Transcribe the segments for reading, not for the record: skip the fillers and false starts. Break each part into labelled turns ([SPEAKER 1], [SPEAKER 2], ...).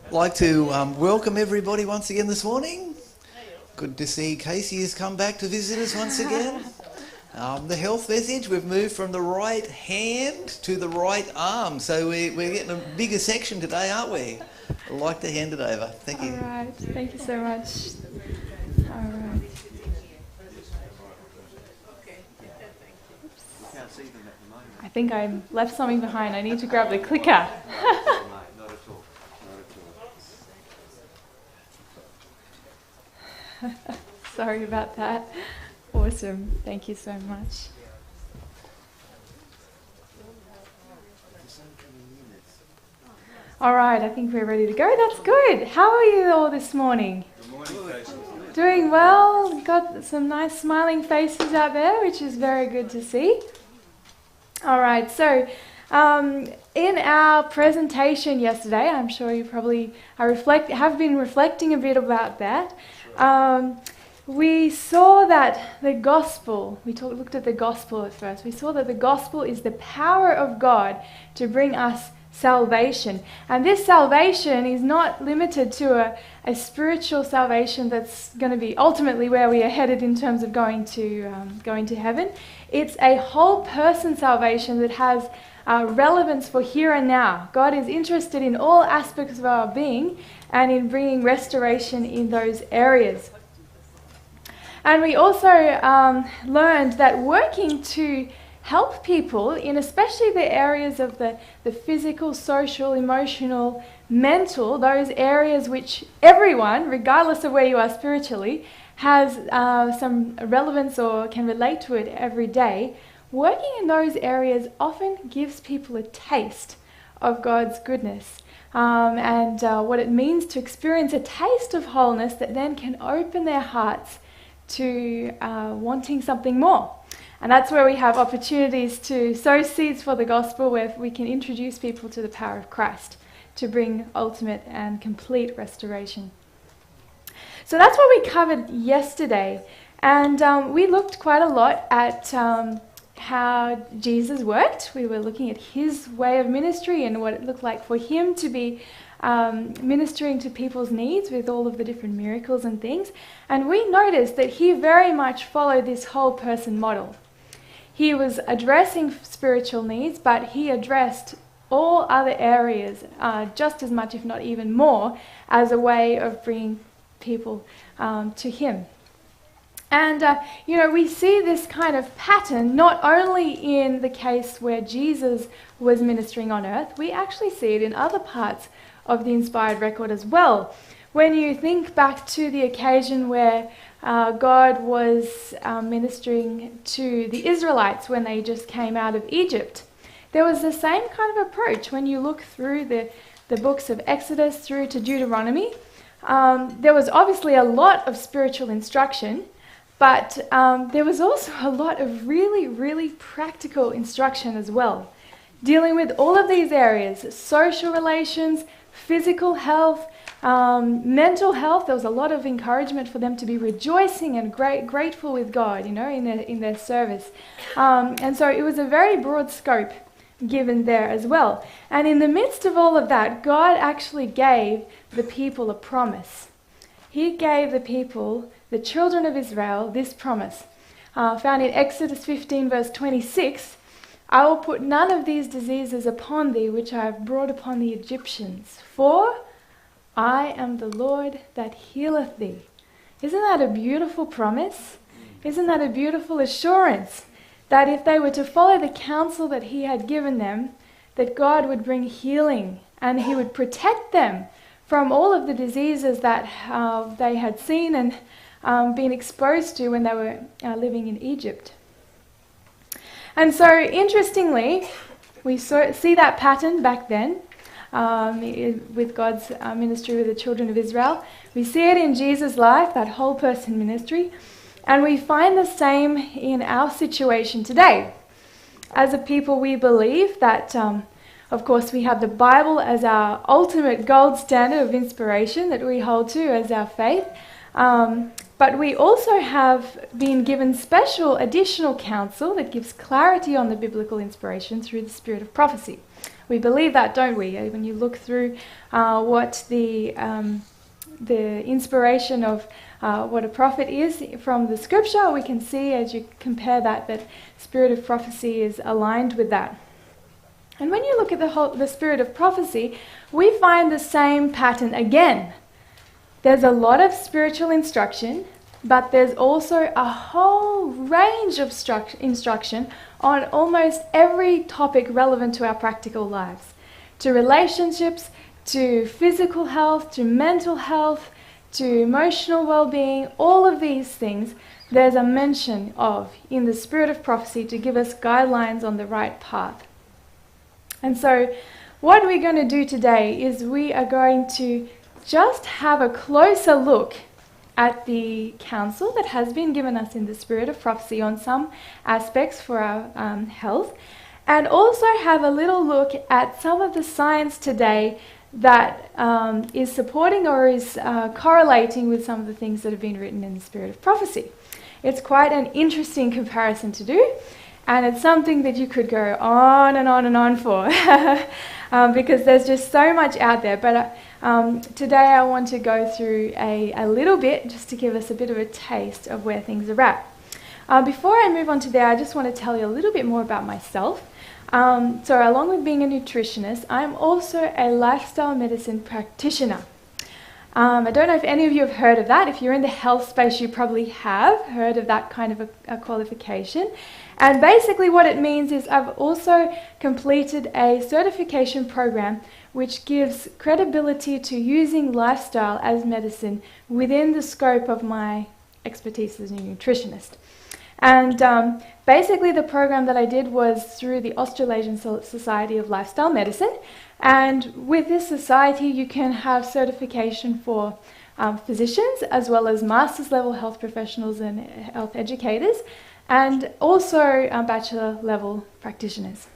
[SPEAKER 1] I'd like to welcome everybody once again this morning. Good to see Kaysie has come back to visit us once again. The health message, we've moved from the right hand to the right arm, so we're getting a bigger section today, aren't we? I'd like to hand it over. Thank you.
[SPEAKER 2] All right, thank you so much. All right. I think I left something behind. I need to grab the clicker. Sorry about that. Awesome. Thank you so much. All right, I think we're ready to go. That's good. How are you all this morning?
[SPEAKER 3] Good morning, Kaysie.
[SPEAKER 2] Doing well. Got some nice smiling faces out there, which is very good to see. All right, so in our presentation yesterday, I'm sure you probably have been reflecting a bit about that. We saw that the gospel, looked at the gospel at first. We saw that the gospel is the power of God to bring us salvation. And this salvation is not limited to a spiritual salvation that's going to be ultimately where we are headed in terms of going to heaven. It's a whole person salvation that has relevance for here and now. God is interested in all aspects of our being and in bringing restoration in those areas. And we also learned that working to help people in especially the areas of the physical, social, emotional, mental, those areas which everyone, regardless of where you are spiritually, has some relevance or can relate to it every day, working in those areas often gives people a taste of God's goodness and what it means to experience a taste of wholeness that then can open their hearts to wanting something more. And that's where we have opportunities to sow seeds for the gospel, where we can introduce people to the power of Christ to bring ultimate and complete restoration. So that's what we covered yesterday. And we looked quite a lot at how Jesus worked. We were looking at his way of ministry and what it looked like for him to be ministering to people's needs with all of the different miracles and things. And we noticed that he very much followed this whole person model. He was addressing spiritual needs, but he addressed all other areas just as much, if not even more, as a way of bringing people to him. And, we see this kind of pattern not only in the case where Jesus was ministering on earth, we actually see it in other parts of the inspired record as well. When you think back to the occasion where God was ministering to the Israelites when they just came out of Egypt, there was the same kind of approach. When you look through the books of Exodus through to Deuteronomy, there was obviously a lot of spiritual instruction, but there was also a lot of really, really practical instruction as well, dealing with all of these areas: social relations, physical health, mental health. There was a lot of encouragement for them to be rejoicing and grateful with God, in their service. And so it was a very broad scope given there as well. And in the midst of all of that, God actually gave the people a promise. He gave the people, the children of Israel, this promise. Found in Exodus 15 verse 26, "I will put none of these diseases upon thee which I have brought upon the Egyptians, for I am the Lord that healeth thee." Isn't that a beautiful promise? Isn't that a beautiful assurance that if they were to follow the counsel that he had given them, that God would bring healing and he would protect them from all of the diseases that they had seen and been exposed to when they were living in Egypt. And so, interestingly, we see that pattern back then with God's ministry with the children of Israel. We see it in Jesus' life, that whole person ministry, and we find the same in our situation today. As a people, we believe that, of course, we have the Bible as our ultimate gold standard of inspiration that we hold to as our faith. But we also have been given special additional counsel that gives clarity on the biblical inspiration through the spirit of prophecy. We believe that, don't we? When you look through what the inspiration of what a prophet is from the scripture, we can see as you compare that spirit of prophecy is aligned with that. And when you look at the spirit of prophecy, we find the same pattern again. There's a lot of spiritual instruction, but there's also a whole range of instruction on almost every topic relevant to our practical lives, to relationships, to physical health, to mental health, to emotional well-being. All of these things there's a mention of in the spirit of prophecy to give us guidelines on the right path. And so what we're going to do today is we are going to just have a closer look at the counsel that has been given us in the spirit of prophecy on some aspects for our health, and also have a little look at some of the science today that is supporting or is correlating with some of the things that have been written in the spirit of prophecy. It's quite an interesting comparison to do, and it's something that you could go on and on and on for because there's just so much out there. But today I want to go through a little bit just to give us a bit of a taste of where things are at. Before I move on to there, I just want to tell you a little bit more about myself. So along with being a nutritionist, I'm also a lifestyle medicine practitioner. I don't know if any of you have heard of that. If you're in the health space, you probably have heard of that kind of a qualification. And basically what it means is I've also completed a certification program which gives credibility to using lifestyle as medicine within the scope of my expertise as a nutritionist. And basically the program that I did was through the Australasian Society of Lifestyle Medicine. And with this society, you can have certification for physicians as well as master's level health professionals and health educators, and also bachelor level practitioners.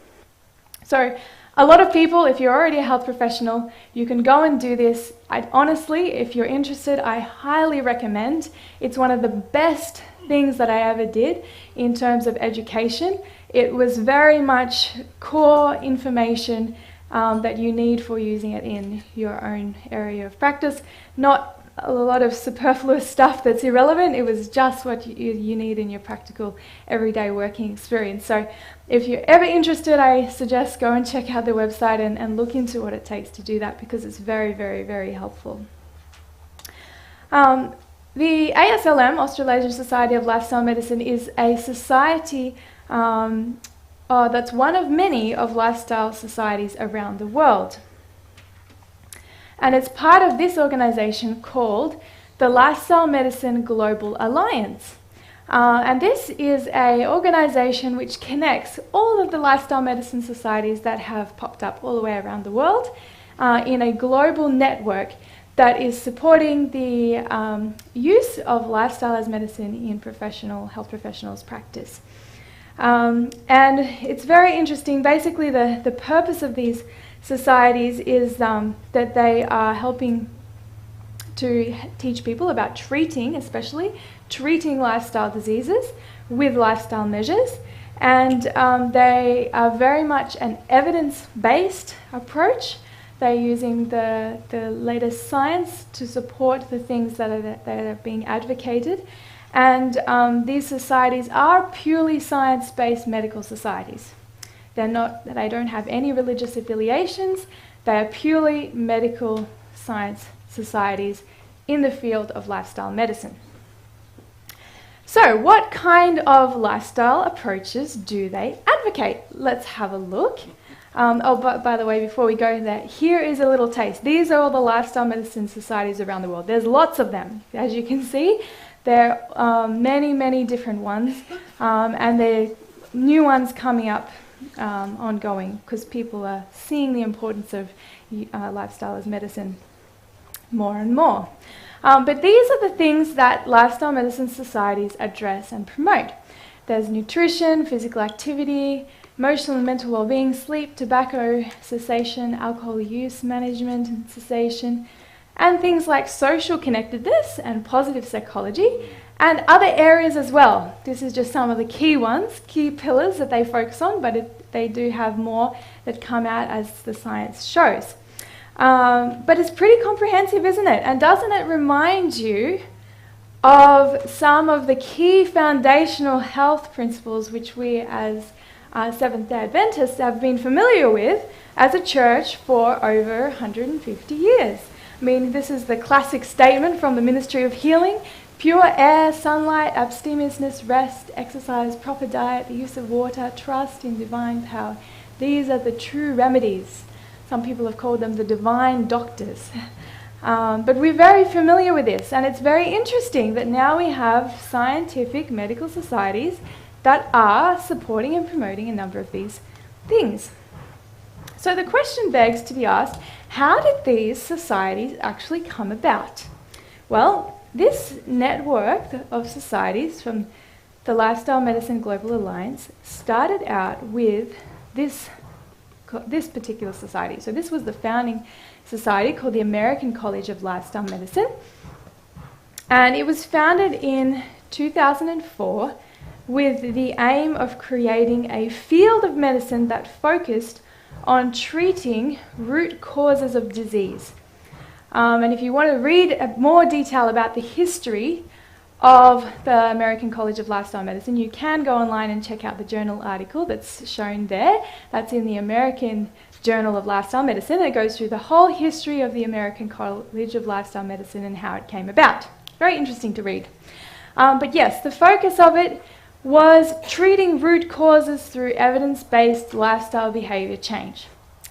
[SPEAKER 2] So a lot of people, if you're already a health professional, you can go and do this. Honestly, if you're interested, I highly recommend. It's one of the best things that I ever did in terms of education. It was very much core information that you need for using it in your own area of practice. Not a lot of superfluous stuff that's irrelevant. It was just what you need in your practical everyday working experience. So if you're ever interested, I suggest go and check out the website and look into what it takes to do that, because it's very, very, very helpful. The ASLM, Australasian Society of Lifestyle Medicine, is a society that's one of many of lifestyle societies around the world. And it's part of this organisation called the Lifestyle Medicine Global Alliance. And this is an organisation which connects all of the lifestyle medicine societies that have popped up all the way around the world in a global network that is supporting the use of lifestyle as medicine in health professionals' practice. And it's very interesting. Basically, the purpose of these societies is that they are helping to teach people about especially treating lifestyle diseases with lifestyle measures. And they are very much an evidence-based approach. They're using the latest science to support the things that are being advocated. And these societies are purely science-based medical societies. They don't have any religious affiliations. They are purely medical science societies in the field of lifestyle medicine. So what kind of lifestyle approaches do they advocate? Let's have a look. But by the way, before we go there, here is a little taste. These are all the lifestyle medicine societies around the world. There's lots of them. As you can see, there are many, many different ones, and there are new ones coming up ongoing, because people are seeing the importance of lifestyle as medicine more and more. But these are the things that lifestyle medicine societies address and promote. There's nutrition, physical activity, emotional and mental well-being, sleep, tobacco cessation, alcohol use management and cessation, and things like social connectedness and positive psychology, and other areas as well. This is just some of the key ones, key pillars that they focus on, but they do have more that come out as the science shows. But it's pretty comprehensive, isn't it? And doesn't it remind you of some of the key foundational health principles which we as Seventh-day Adventists have been familiar with as a church for over 150 years? I mean, this is the classic statement from the Ministry of Healing: pure air, sunlight, abstemiousness, rest, exercise, proper diet, the use of water, trust in divine power. These are the true remedies. Some people have called them the divine doctors. But we're very familiar with this, and it's very interesting that now we have scientific medical societies that are supporting and promoting a number of these things. So the question begs to be asked, how did these societies actually come about? Well, this network of societies from the Lifestyle Medicine Global Alliance started out with this particular society. So this was the founding society called the American College of Lifestyle Medicine. And it was founded in 2004 with the aim of creating a field of medicine that focused on treating root causes of disease. And if you want to read more detail about the history of the American College of Lifestyle Medicine, you can go online and check out the journal article that's shown there. That's in the American Journal of Lifestyle Medicine. It goes through the whole history of the American College of Lifestyle Medicine and how it came about. Very interesting to read. But yes, the focus of it was treating root causes through evidence-based lifestyle behavior change.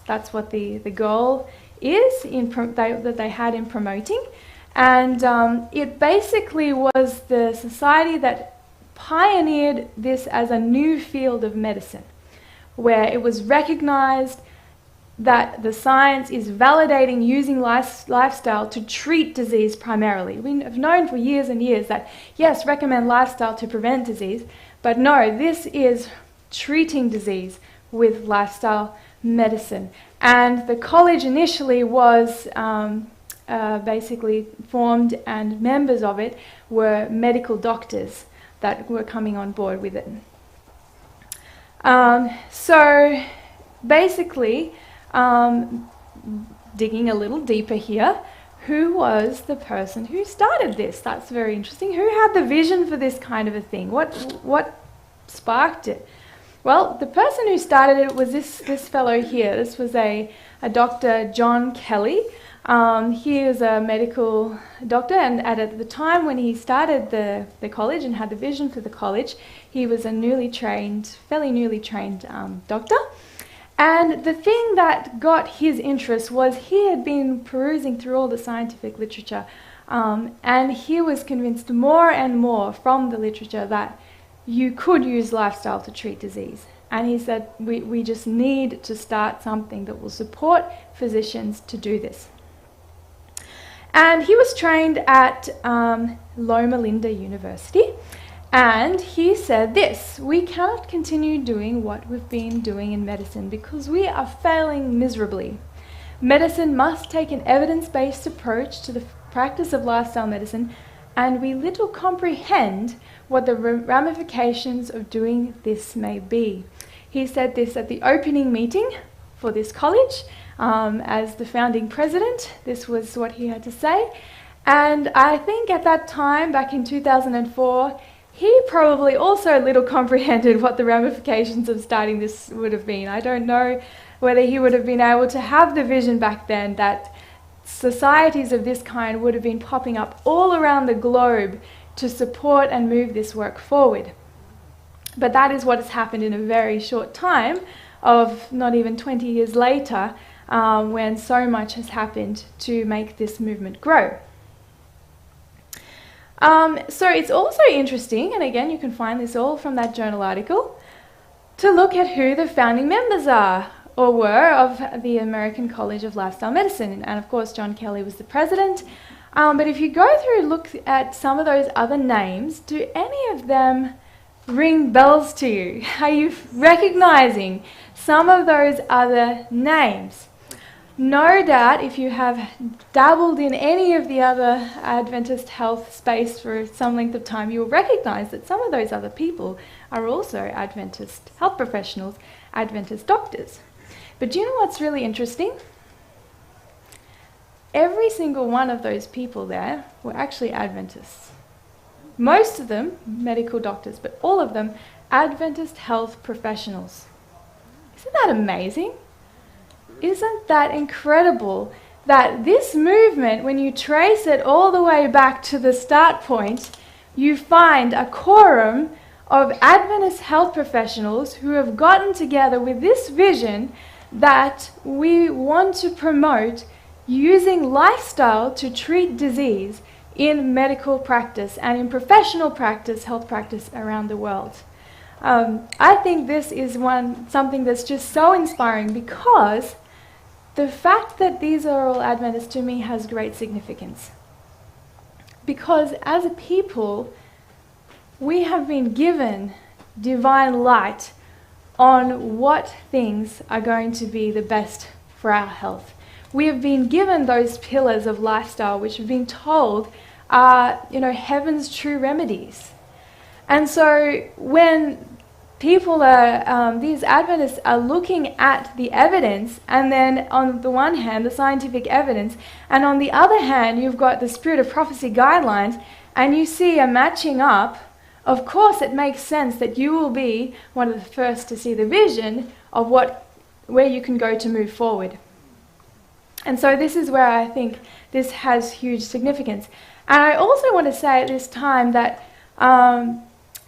[SPEAKER 2] That's what the goal is that they had in promoting. And it basically was the society that pioneered this as a new field of medicine, where it was recognized that the science is validating using lifestyle to treat disease primarily. We have known for years and years that, yes, recommend lifestyle to prevent disease, but no, this is treating disease with lifestyle medicine. And the college initially was basically formed, and members of it were medical doctors that were coming on board with it. So basically, digging a little deeper here, who was the person who started this? That's very interesting. Who had the vision for this kind of a thing? What sparked it? Well, the person who started it was this fellow here. This was a Dr. John Kelly. He is a medical doctor, and at the time when he started the college and had the vision for the college, he was a fairly newly trained doctor. And the thing that got his interest was he had been perusing through all the scientific literature, and he was convinced more and more from the literature that you could use lifestyle to treat disease. And he said, we just need to start something that will support physicians to do this. And he was trained at Loma Linda University, and he said this: we cannot continue doing what we've been doing in medicine because we are failing miserably. Medicine must take an evidence-based approach to the practice of lifestyle medicine, and we little comprehend what the ramifications of doing this may be. He said this at the opening meeting for this college. As the founding president, this was what he had to say. And I think at that time, back in 2004, he probably also little comprehended what the ramifications of starting this would have been. I don't know whether he would have been able to have the vision back then that societies of this kind would have been popping up all around the globe to support and move this work forward. But that is what has happened in a very short time of not even 20 years later, when so much has happened to make this movement grow. So it's also interesting, and again you can find this all from that journal article, to look at who the founding members are or were of the American College of Lifestyle Medicine. And of course John Kelly was the president. But if you go through and look at some of those other names, do any of them ring bells to you? Are you recognizing some of those other names? no doubt if you have dabbled in any of the other Adventist health space for some length of time, you'll recognize that some of those other people are also Adventist health professionals, Adventist doctors. But do you know what's really interesting? Every single one of those people there were actually Adventists. Most of them medical doctors, but all of them Adventist health professionals. Isn't that amazing? Isn't that incredible that this movement, when you trace it all the way back to the start point, you find a quorum of Adventist health professionals who have gotten together with this vision that we want to promote using lifestyle to treat disease in medical practice and in professional practice, health practice around the world. I think this is something that's just so inspiring, because the fact that these are all Adventists to me has great significance. Because as a people, we have been given divine light on what things are going to be the best for our health. We have been given those pillars of lifestyle which have been told are, heaven's true remedies. And so when people are, these Adventists are looking at the evidence, and then on the one hand, the scientific evidence, and on the other hand, you've got the Spirit of Prophecy guidelines, and you see a matching up, of course it makes sense that you will be one of the first to see the vision of where you can go to move forward. And so this is where I think this has huge significance. And I also want to say at this time that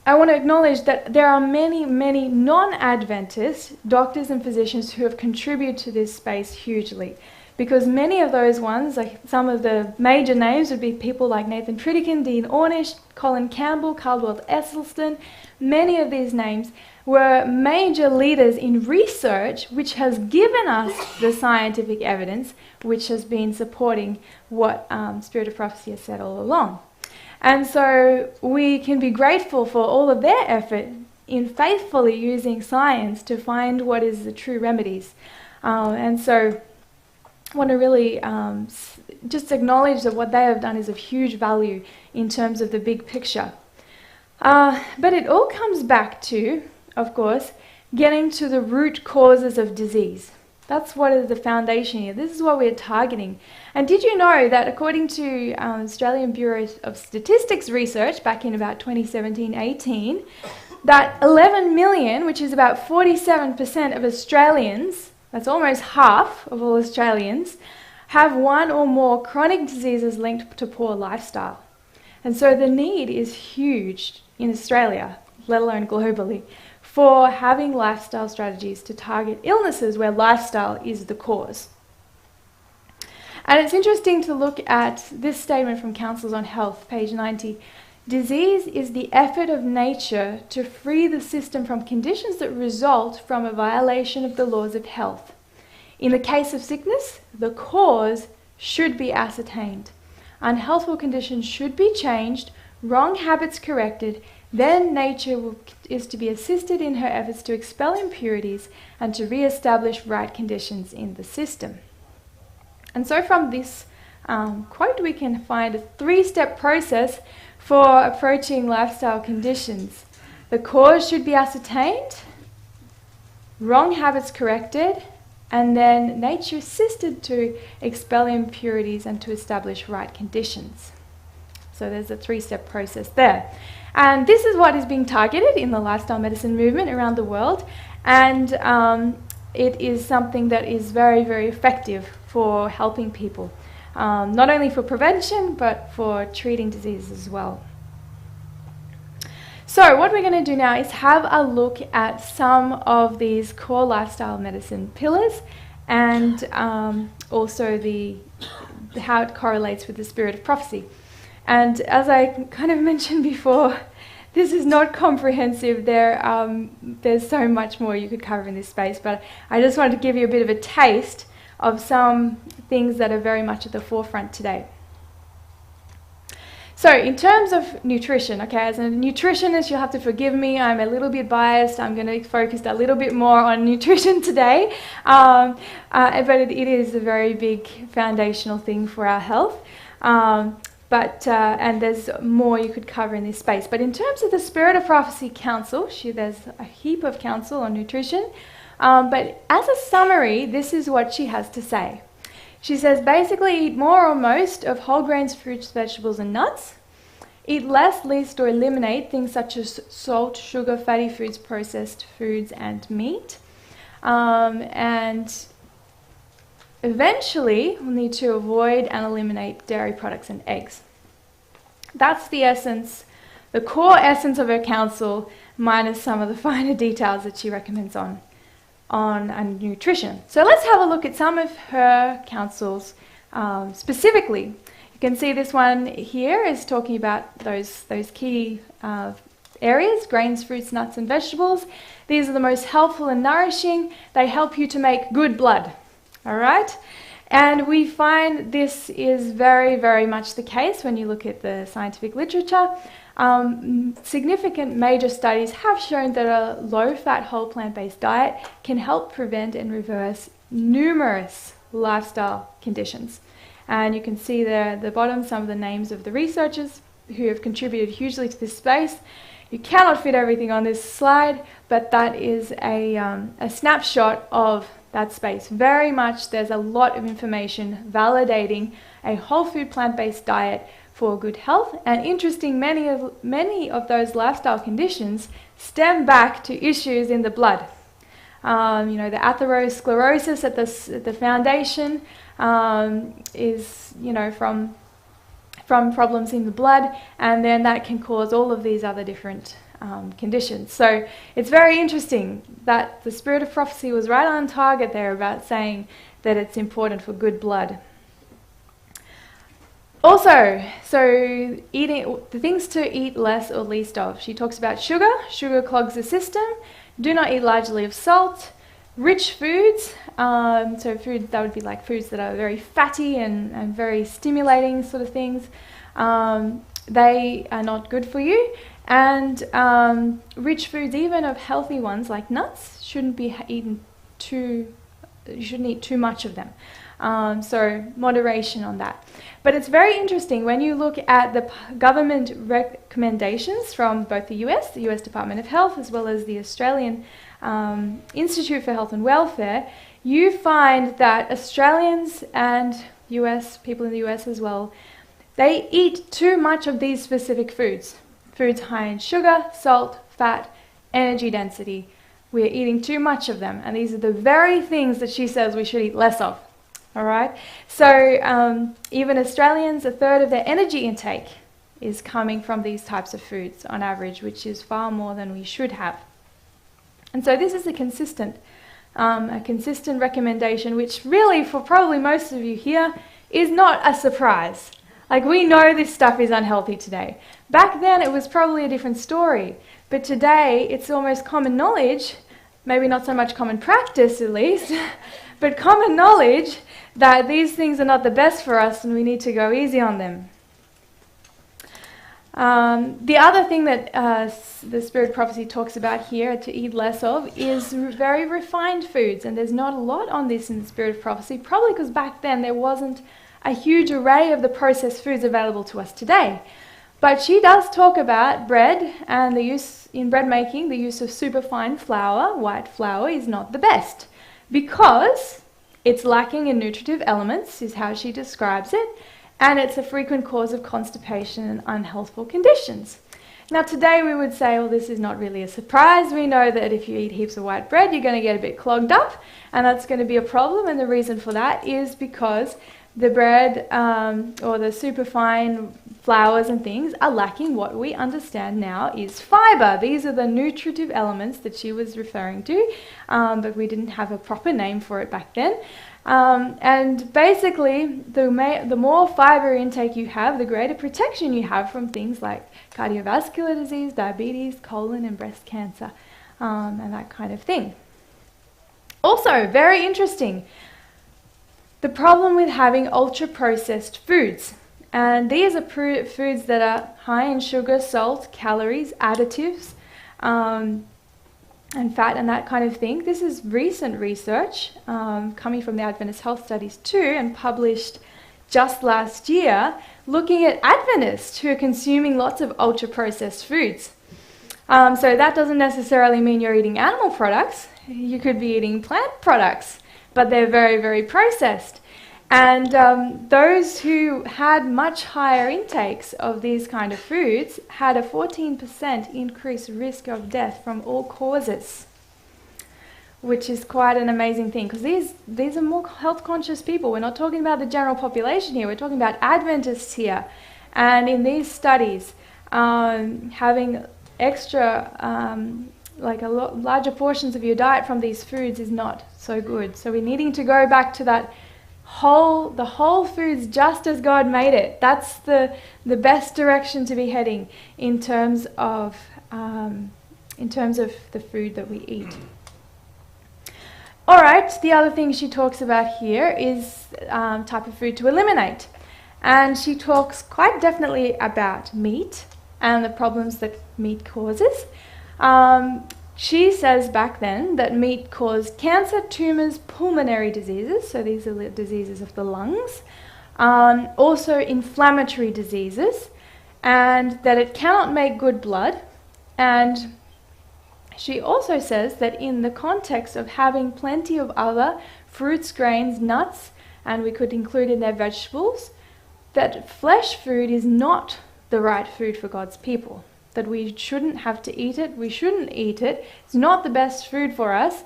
[SPEAKER 2] I want to acknowledge that there are many, many non-Adventist doctors and physicians who have contributed to this space hugely. Because many of those ones, like some of the major names would be people like Nathan Pritikin, Dean Ornish, Colin Campbell, Caldwell Esselstyn. Many of these names were major leaders in research which has given us the scientific evidence which has been supporting what Spirit of Prophecy has said all along. And so we can be grateful for all of their effort in faithfully using science to find what is the true remedies. And so I want to really just acknowledge that what they have done is of huge value in terms of the big picture. But it all comes back to, of course, getting to the root causes of disease. That's what is the foundation here. This is what we're targeting. And did you know that according to Australian Bureau of Statistics research back in about 2017-18, that 11 million, which is about 47% of Australians, that's almost half of all Australians, have one or more chronic diseases linked to poor lifestyle. And so the need is huge in Australia, let alone globally, for having lifestyle strategies to target illnesses where lifestyle is the cause. And it's interesting to look at this statement from Councils on Health, page 90. Disease is the effort of nature to free the system from conditions that result from a violation of the laws of health. In the case of sickness, the cause should be ascertained. Unhealthful conditions should be changed, wrong habits corrected, then nature is to be assisted in her efforts to expel impurities and to re-establish right conditions in the system. And so from this quote, we can find a 3-step process for approaching lifestyle conditions. The cause should be ascertained, wrong habits corrected, and then nature assisted to expel impurities and to establish right conditions. So there's a 3-step process there. And this is what is being targeted in the lifestyle medicine movement around the world. And it is something that is very, very effective for helping people. Not only for prevention, but for treating disease as well. So what we're going to do now is have a look at some of these core lifestyle medicine pillars, and also how it correlates with the Spirit of Prophecy. And as I kind of mentioned before, this is not comprehensive. There's so much more you could cover in this space, but I just wanted to give you a bit of a taste of some things that are very much at the forefront today. So in terms of nutrition, okay, as a nutritionist, you'll have to forgive me. I'm a little bit biased. I'm going to focus a little bit more on nutrition today. But it is a very big foundational thing for our health. And there's more you could cover in this space. But in terms of the Spirit of Prophecy Council, there's a heap of counsel on nutrition. But as a summary, this is what she has to say. She says basically eat more or most of whole grains, fruits, vegetables and nuts. Eat less, least or eliminate things such as salt, sugar, fatty foods, processed foods and meat. And eventually we'll need to avoid and eliminate dairy products and eggs. That's the essence, the core essence of her counsel, minus some of the finer details that she recommends on nutrition. So let's have a look at some of her counsels specifically. You can see this one here is talking about those key areas, grains, fruits, nuts and vegetables. These are the most helpful and nourishing. They help you to make good blood. All right? And we find this is very, very much the case when you look at the scientific literature. Significant major studies have shown that a low-fat, whole plant-based diet can help prevent and reverse numerous lifestyle conditions. And you can see there at the bottom some of the names of the researchers who have contributed hugely to this space. You cannot fit everything on this slide, but that is a snapshot of that space. Very much there's a lot of information validating a whole food plant-based diet for good health, and interesting, many of those lifestyle conditions stem back to issues in the blood. The atherosclerosis at the foundation is from problems in the blood, and then that can cause all of these other different conditions. So it's very interesting that the Spirit of Prophecy was right on target there about saying that it's important for good blood. Also, so eating the things to eat less or least of. She talks about sugar. Sugar clogs the system. Do not eat largely of salt. Rich foods. So food that would be like foods that are very fatty and very stimulating sort of things. They are not good for you. And rich foods, even of healthy ones like nuts, shouldn't be eaten you shouldn't eat too much of them. So moderation on that. But it's very interesting when you look at the government recommendations from both the US Department of Health, as well as the Australian Institute for Health and Welfare, you find that Australians and people in the US as well, they eat too much of these specific foods. Foods high in sugar, salt, fat, energy density. We're eating too much of them, and these are the very things that she says we should eat less of. All right, so even Australians, a third of their energy intake is coming from these types of foods on average, which is far more than we should have. And so this is a consistent recommendation, which really for probably most of you here is not a surprise. Like, we know this stuff is unhealthy today. Back then it was probably a different story, but today it's almost common knowledge, maybe not so much common practice at least, but common knowledge that these things are not the best for us and we need to go easy on them. The other thing that the Spirit of Prophecy talks about here to eat less of is very refined foods, and there's not a lot on this in the Spirit of Prophecy, probably because back then there wasn't a huge array of the processed foods available to us today. But she does talk about bread and the use in bread making, the use of superfine flour, white flour, is not the best because it's lacking in nutritive elements, is how she describes it, and it's a frequent cause of constipation and unhealthful conditions. Now today we would say, well, this is not really a surprise. We know that if you eat heaps of white bread, you're going to get a bit clogged up, and that's going to be a problem, and the reason for that is because the bread or the superfine flours and things are lacking what we understand now is fiber. These are the nutritive elements that she was referring to, but we didn't have a proper name for it back then. And basically, the more fiber intake you have, the greater protection you have from things like cardiovascular disease, diabetes, colon and breast cancer, and that kind of thing. Also, very interesting, the problem with having ultra-processed foods. And these are foods that are high in sugar, salt, calories, additives, and fat and that kind of thing. This is recent research coming from the Adventist Health Studies too, and published just last year, looking at Adventists who are consuming lots of ultra-processed foods. So that doesn't necessarily mean you're eating animal products. You could be eating plant products, but they're very, very processed. And those who had much higher intakes of these kind of foods had a 14% increased risk of death from all causes, which is quite an amazing thing, because these are more health conscious people. We're not talking about the general population here, we're talking about Adventists here. And in these studies, having extra, larger portions of your diet from these foods is not so good. So we're needing to go back to that the whole foods just as God made it. That's the best direction to be heading in terms of the food that we eat. All right, the other thing she talks about here is type of food to eliminate. And she talks quite definitely about meat and the problems that meat causes. She says back then that meat caused cancer, tumours, pulmonary diseases, so these are the diseases of the lungs, also inflammatory diseases, and that it cannot make good blood. And she also says that in the context of having plenty of other fruits, grains, nuts, and we could include in there vegetables, that flesh food is not the right food for God's people. That we shouldn't have to eat it, we shouldn't eat it, it's not the best food for us.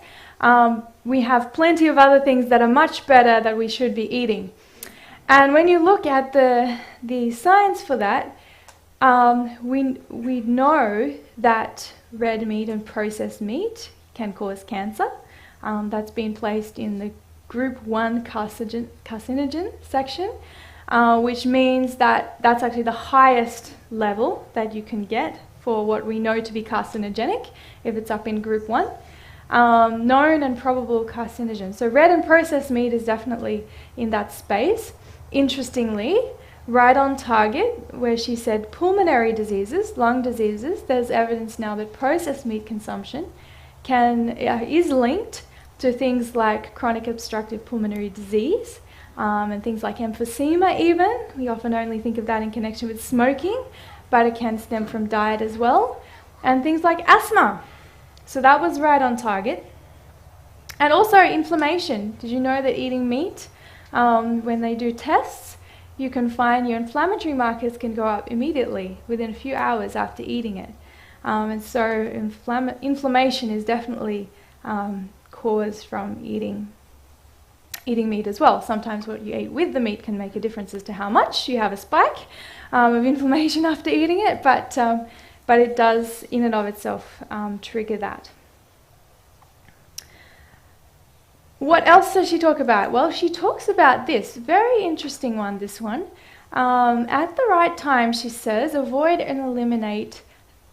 [SPEAKER 2] We have plenty of other things that are much better that we should be eating. And when you look at the science for that, we know that red meat and processed meat can cause cancer. That's been placed in the group 1 carcinogen section, which means that that's actually the highest level that you can get for what we know to be carcinogenic, if it's up in group 1. Known and probable carcinogen. So red and processed meat is definitely in that space. Interestingly, right on target, where she said pulmonary diseases, lung diseases, there's evidence now that processed meat consumption is linked to things like chronic obstructive pulmonary disease, and things like emphysema even. We often only think of that in connection with smoking, but it can stem from diet as well. And things like asthma. So that was right on target. And also inflammation. Did you know that eating meat, when they do tests, you can find your inflammatory markers can go up immediately within a few hours after eating it. And so inflammation is definitely caused from eating meat as well. Sometimes what you eat with the meat can make a difference as to how much you have a spike of inflammation after eating it, but it does in and of itself trigger that. What else does she talk about? Well, she talks about this very interesting one, this one. At the right time, she says, avoid and eliminate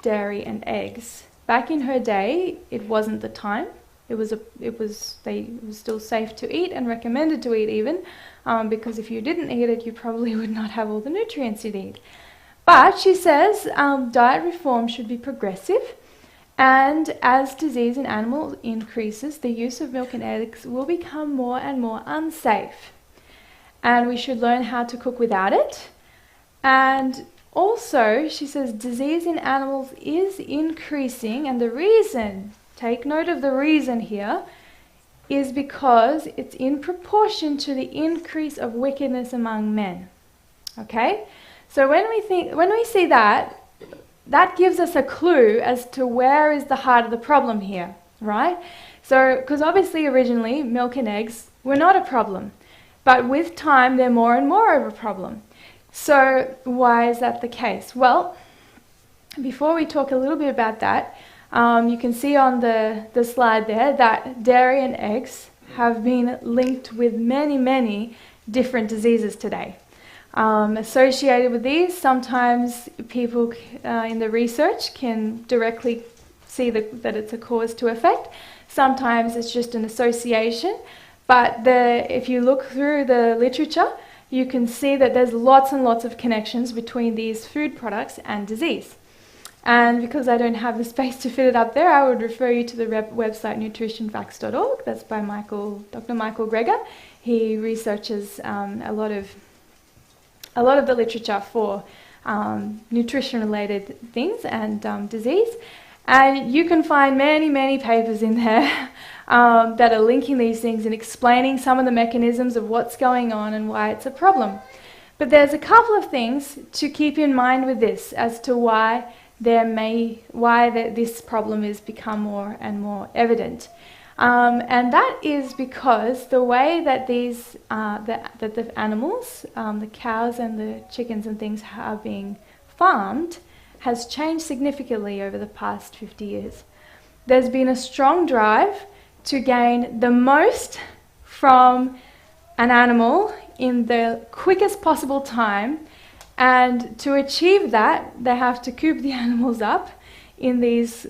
[SPEAKER 2] dairy and eggs. Back in her day, it wasn't the time. It was still safe to eat and recommended to eat even, because if you didn't eat it, you probably would not have all the nutrients you need. But she says diet reform should be progressive, and as disease in animals increases, the use of milk and eggs will become more and more unsafe. And we should learn how to cook without it. And also, she says disease in animals is increasing, and the reason, take note of the reason here, is because it's in proportion to the increase of wickedness among men. Okay? So when we see that, that gives us a clue as to where is the heart of the problem here, right? So, because obviously originally milk and eggs were not a problem, but with time they're more and more of a problem. So why is that the case? Well, before we talk a little bit about that, you can see on the slide there that dairy and eggs have been linked with many, many different diseases today. Associated with these, sometimes people in the research can directly see that it's a cause to effect. Sometimes it's just an association. But if you look through the literature, you can see that there's lots and lots of connections between these food products and disease. And because I don't have the space to fit it up there, I would refer you to the website nutritionfacts.org. That's by Dr. Michael Greger. He researches a lot of the literature for nutrition-related things and disease. And you can find many, many papers in there that are linking these things and explaining some of the mechanisms of what's going on and why it's a problem. But there's a couple of things to keep in mind with this as to why this problem has become more and more evident. And that is because the way that these that the animals, the cows and the chickens and things are being farmed has changed significantly over the past 50 years. There's been a strong drive to gain the most from an animal in the quickest possible time, and to achieve that, they have to coop the animals up in these,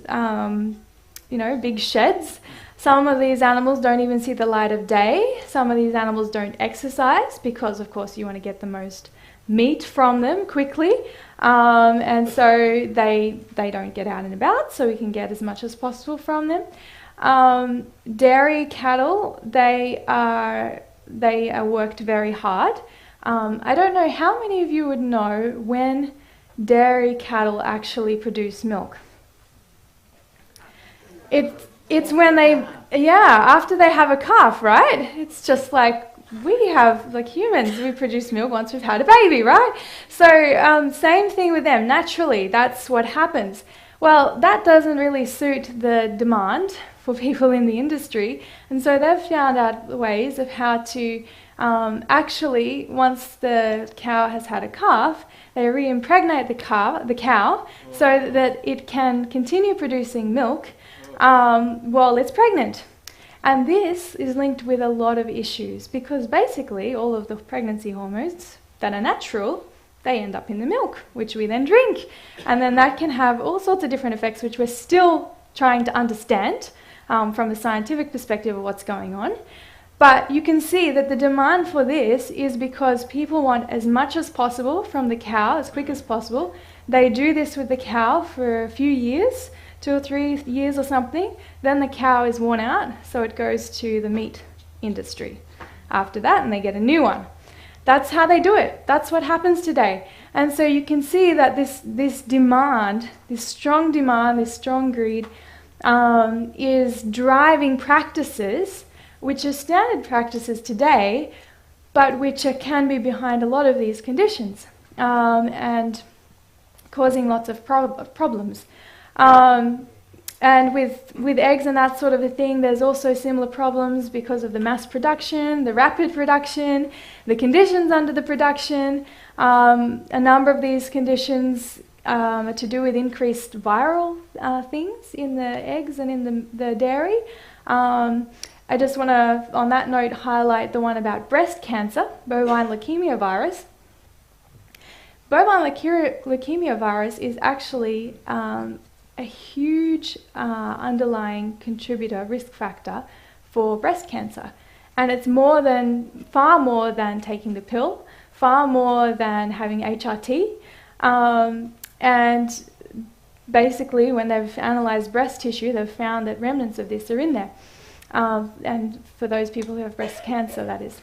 [SPEAKER 2] big sheds. Some of these animals don't even see the light of day. Some of these animals don't exercise because, of course, you want to get the most meat from them quickly. And so they don't get out and about, so we can get as much as possible from them. Dairy cattle, they are worked very hard. I don't know how many of you would know when dairy cattle actually produce milk. It's when after they have a calf, right? It's just like we have, like humans, we produce milk once we've had a baby, right? So same thing with them. Naturally, that's what happens. Well, that doesn't really suit the demand for people in the industry, and so they've found out ways of how to actually, once the cow has had a calf, they re-impregnate the cow so that it can continue producing milk while it's pregnant. And this is linked with a lot of issues because basically all of the pregnancy hormones that are natural, they end up in the milk, which we then drink. And then that can have all sorts of different effects, which we're still trying to understand from a scientific perspective of what's going on. But you can see that the demand for this is because people want as much as possible from the cow, as quick as possible. They do this with the cow for a few years, 2 or 3 years or something. Then the cow is worn out, so it goes to the meat industry after that, and they get a new one. That's how they do it. That's what happens today. And so you can see that this demand, this strong greed, is driving practices which are standard practices today, but which can be behind a lot of these conditions and causing lots of problems. And with eggs and that sort of a thing, there's also similar problems because of the mass production, the rapid production, the conditions under the production. A number of these conditions are to do with increased viral things in the eggs and in the dairy. I just want to, on that note, highlight the one about breast cancer, bovine leukemia virus. Bovine leukemia virus is actually a huge underlying contributor, risk factor for breast cancer. And it's far more than taking the pill, far more than having HRT. And basically, when they've analysed breast tissue, they've found that remnants of this are in there. And for those people who have breast cancer, that is.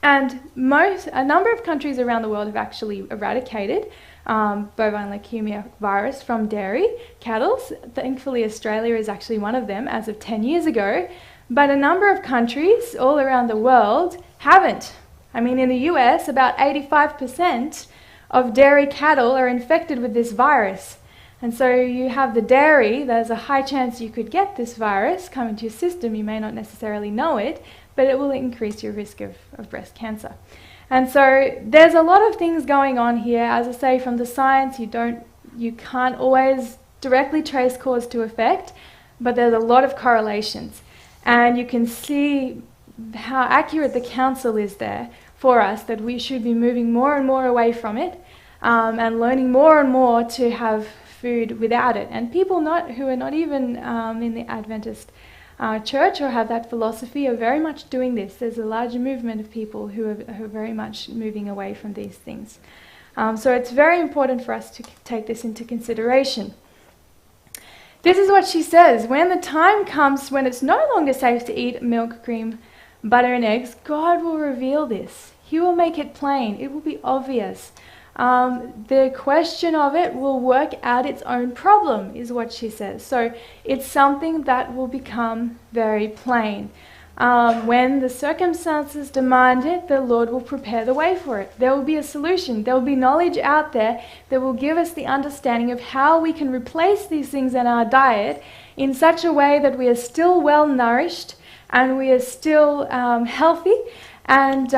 [SPEAKER 2] And a number of countries around the world have actually eradicated bovine leukemia virus from dairy cattle. Thankfully, Australia is actually one of them as of 10 years ago. But a number of countries all around the world haven't. I mean, in the US, about 85% of dairy cattle are infected with this virus. And so you have the dairy, there's a high chance you could get this virus come into your system. You may not necessarily know it, but it will increase your risk of breast cancer. And so there's a lot of things going on here. As I say, from the science, you can't always directly trace cause to effect, but there's a lot of correlations. And you can see how accurate the counsel is there for us, that we should be moving more and more away from it and learning more and more to have food without it. And people who are not even in the Adventist church or have that philosophy are very much doing this. There's a large movement of people who are very much moving away from these things. So it's very important for us to take this into consideration. This is what she says: when the time comes when it's no longer safe to eat milk, cream, butter and eggs, God will reveal this. He will make it plain. It will be obvious. The question of it will work out its own problem, is what she says. So it's something that will become very plain. When the circumstances demand it, the Lord will prepare the way for it. There will be a solution. There will be knowledge out there that will give us the understanding of how we can replace these things in our diet in such a way that we are still well nourished and we are still healthy, and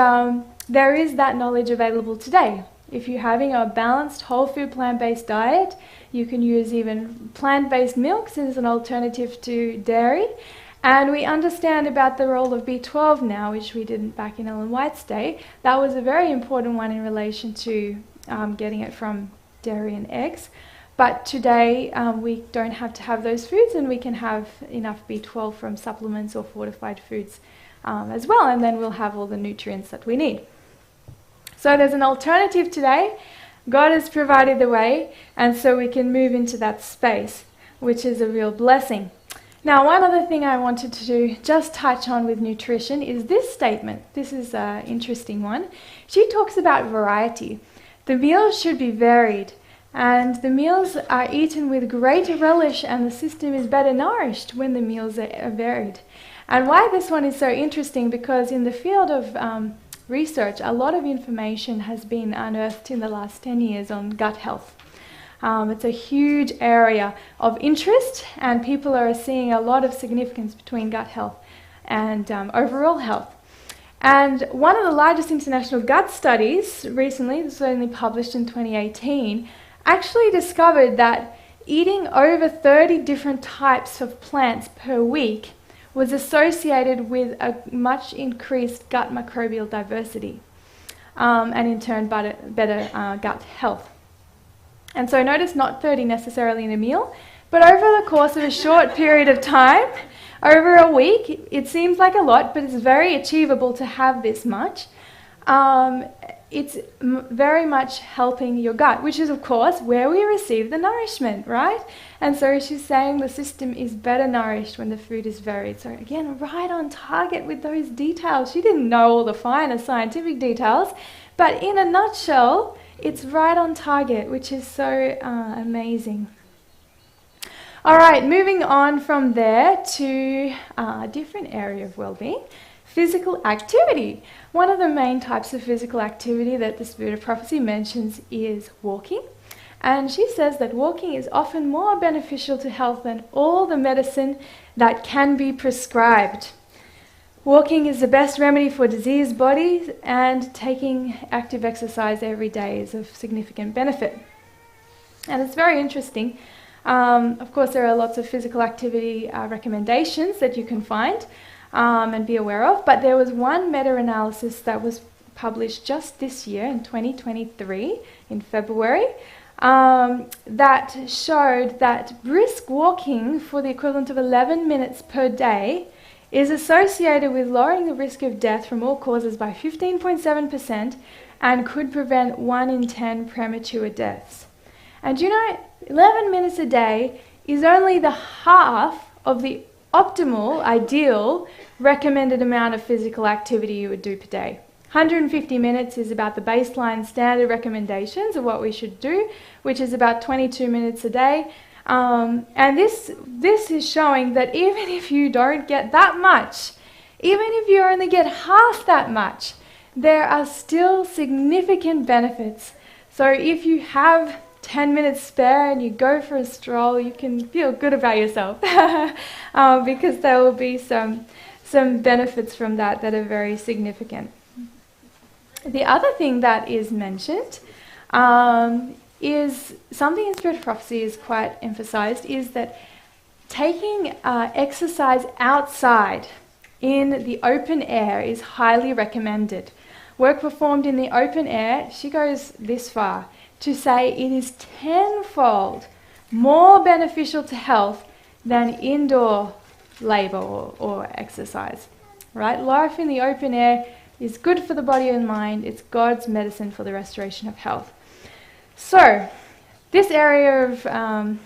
[SPEAKER 2] there is that knowledge available today. If you're having a balanced whole food plant-based diet, you can use even plant-based milks as an alternative to dairy. And we understand about the role of B12 now, which we didn't back in Ellen White's day. That was a very important one in relation to getting it from dairy and eggs. But today we don't have to have those foods, and we can have enough B12 from supplements or fortified foods as well, and then we'll have all the nutrients that we need. So there's an alternative today. God has provided the way, and so we can move into that space, which is a real blessing. Now, one other thing I wanted to just touch on with nutrition is this statement. This is an interesting one. She talks about variety. The meals should be varied, and the meals are eaten with greater relish, and the system is better nourished when the meals are varied. And why this one is so interesting, because in the field of research, a lot of information has been unearthed in the last 10 years on gut health. It's a huge area of interest, and people are seeing a lot of significance between gut health and overall health. And one of the largest international gut studies recently, this was only published in 2018, actually discovered that eating over 30 different types of plants per week was associated with a much increased gut microbial diversity, and in turn better gut health. And so notice not 30 necessarily in a meal, but over the course of a short period of time, over a week, it seems like a lot, but it's very achievable to have this much. It's very much helping your gut, which is, of course, where we receive the nourishment, right? And so she's saying the system is better nourished when the food is varied. So again, right on target with those details. She didn't know all the finer scientific details, but in a nutshell, it's right on target, which is so amazing. All right, moving on from there to a different area of well-being, physical activity. One of the main types of physical activity that the Spirit of Prophecy mentions is walking. And she says that walking is often more beneficial to health than all the medicine that can be prescribed. Walking is the best remedy for diseased bodies, and taking active exercise every day is of significant benefit. And it's very interesting. Of course, there are lots of physical activity recommendations that you can find and be aware of, but there was one meta-analysis that was published just this year in 2023, in February, that showed that brisk walking for the equivalent of 11 minutes per day is associated with lowering the risk of death from all causes by 15.7% and could prevent 1 in 10 premature deaths. And you know, 11 minutes a day is only the half of the optimal, ideal, recommended amount of physical activity you would do per day. 150 minutes is about the baseline standard recommendations of what we should do, which is about 22 minutes a day. And this is showing that even if you don't get that much, even if you only get half that much, there are still significant benefits. So if you have 10 minutes spare and you go for a stroll, you can feel good about yourself because there will be some benefits from that are very significant. The other thing that is mentioned is something in Spirit of Prophecy is quite emphasized, is that taking exercise outside in the open air is highly recommended. Work performed in the open air, she goes this far, to say it is tenfold more beneficial to health than indoor labour or exercise, right? Life in the open air is good for the body and mind. It's God's medicine for the restoration of health. So this area of,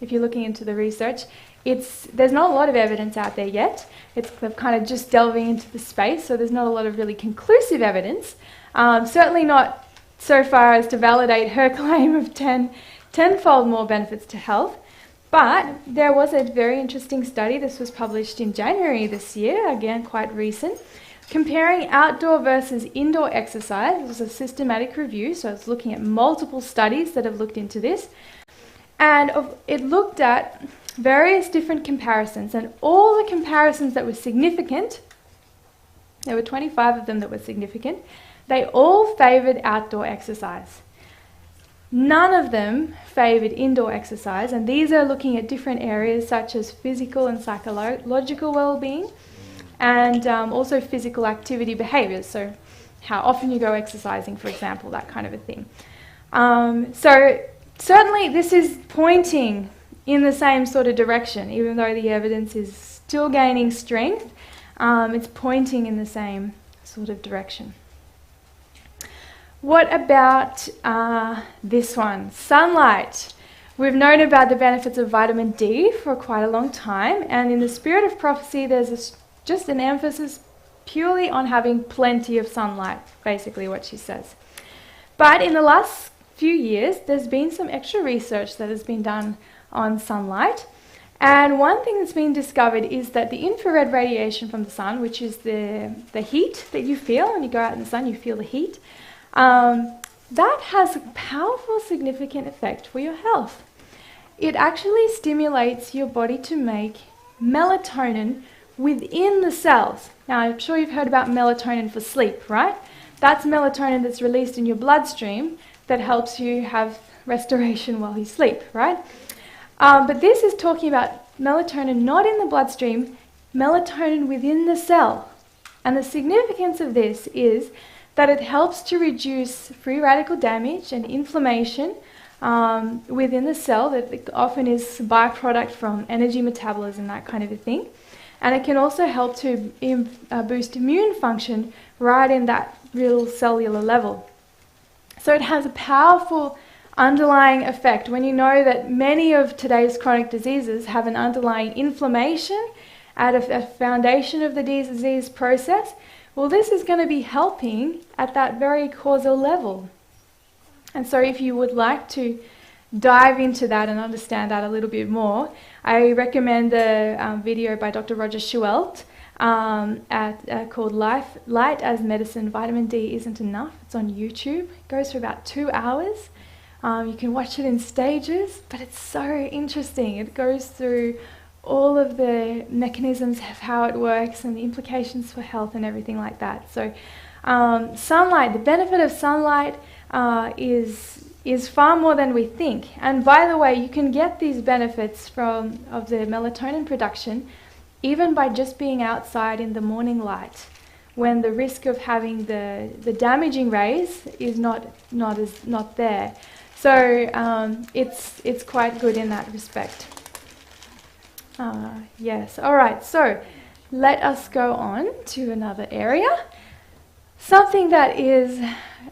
[SPEAKER 2] if you're looking into the research, there's not a lot of evidence out there yet. It's kind of just delving into the space, so there's not a lot of really conclusive evidence. Certainly not so far as to validate her claim of tenfold more benefits to health. But there was a very interesting study. This was published in January this year, again quite recent, comparing outdoor versus indoor exercise. It was a systematic review, so it's looking at multiple studies that have looked into this. And it looked at various different comparisons, and all the comparisons that were significant, there were 25 of them that were significant, they all favoured outdoor exercise. None of them favoured indoor exercise, and these are looking at different areas such as physical and psychological well-being, and also physical activity behaviours, so how often you go exercising, for example, that kind of a thing. So certainly this is pointing in the same sort of direction, even though the evidence is still gaining strength, it's pointing in the same sort of direction. What about this one? Sunlight. We've known about the benefits of vitamin D for quite a long time, and in the spirit of prophecy, there's just an emphasis purely on having plenty of sunlight, basically what she says. But in the last few years, there's been some extra research that has been done on sunlight, and one thing that's been discovered is that the infrared radiation from the sun, which is the heat that you feel when you go out in the sun, you feel the heat, that has a powerful, significant effect for your health. It actually stimulates your body to make melatonin within the cells. Now, I'm sure you've heard about melatonin for sleep, right? That's melatonin that's released in your bloodstream that helps you have restoration while you sleep, right? But this is talking about melatonin not in the bloodstream, melatonin within the cell. And the significance of this is that it helps to reduce free radical damage and inflammation within the cell that often is a byproduct from energy metabolism, that kind of a thing. And it can also help to boost immune function right in that real cellular level. So it has a powerful underlying effect. When you know that many of today's chronic diseases have an underlying inflammation at a foundation of the disease process, well, this is going to be helping at that very causal level. And so if you would like to dive into that and understand that a little bit more, I recommend the video by Dr. Roger Schuelt called Light as Medicine, Vitamin D Isn't Enough. It's on YouTube. It goes for about 2 hours. You can watch it in stages, but it's so interesting. It goes through all of the mechanisms of how it works and the implications for health and everything like that. So sunlight, the benefit of sunlight is far more than we think. And by the way, you can get these benefits of the melatonin production even by just being outside in the morning light, when the risk of having the damaging rays is not there. So it's quite good in that respect. Yes, all right, so let us go on to another area. Something that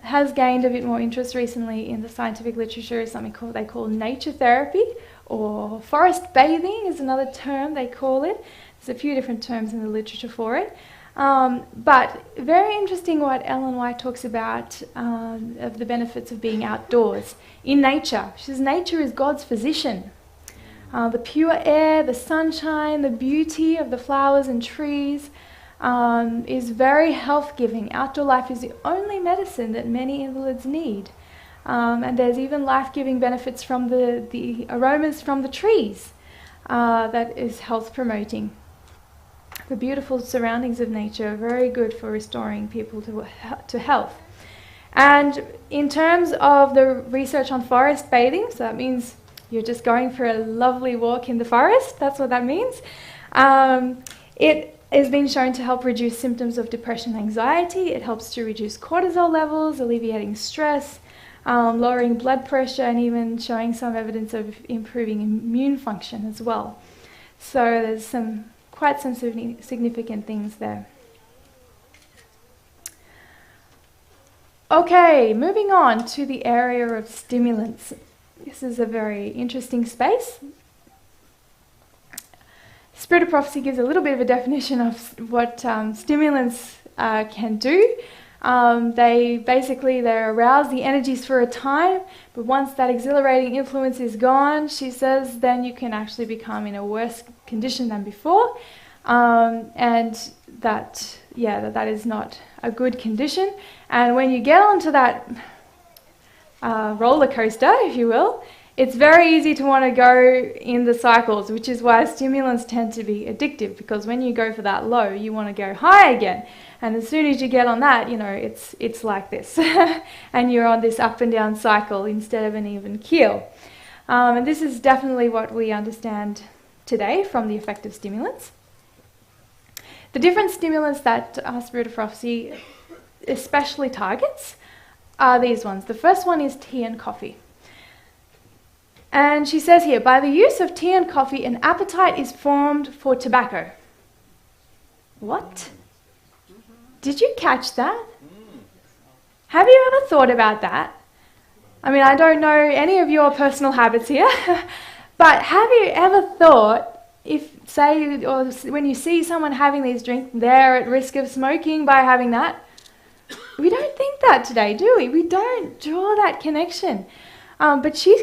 [SPEAKER 2] has gained a bit more interest recently in the scientific literature is something they call nature therapy, or forest bathing is another term they call it. There's a few different terms in the literature for it. But very interesting what Ellen White talks about of the benefits of being outdoors in nature. She says nature is God's physician. The pure air, the sunshine, the beauty of the flowers and trees is very health-giving. Outdoor life is the only medicine that many invalids need. And there's even life-giving benefits from the aromas from the trees that is health-promoting. The beautiful surroundings of nature are very good for restoring people to health. And in terms of the research on forest bathing, so that means you're just going for a lovely walk in the forest, that's what that means. It has been shown to help reduce symptoms of depression and anxiety. It helps to reduce cortisol levels, alleviating stress, lowering blood pressure, and even showing some evidence of improving immune function as well. So there's some quite some significant things there. Okay, moving on to the area of stimulants. This is a very interesting space. Spirit of Prophecy gives a little bit of a definition of what stimulants can do. They arouse the energies for a time, but once that exhilarating influence is gone, she says, then you can actually become in a worse condition than before, and that is not a good condition. And when you get onto that roller coaster, if you will, it's very easy to want to go in the cycles, which is why stimulants tend to be addictive, because when you go for that low, you want to go high again. And as soon as you get on that, it's like this. And you're on this up and down cycle instead of an even keel. And this is definitely what we understand today from the effect of stimulants. The different stimulants that Spirit of Prophecy especially targets are these ones. The first one is tea and coffee. And she says here, by the use of tea and coffee, an appetite is formed for tobacco. What? Did you catch that? Have you ever thought about that? I mean, I don't know any of your personal habits here, but have you ever thought, when you see someone having these drinks, they're at risk of smoking by having that? We don't think that today, do we? We don't draw that connection. But she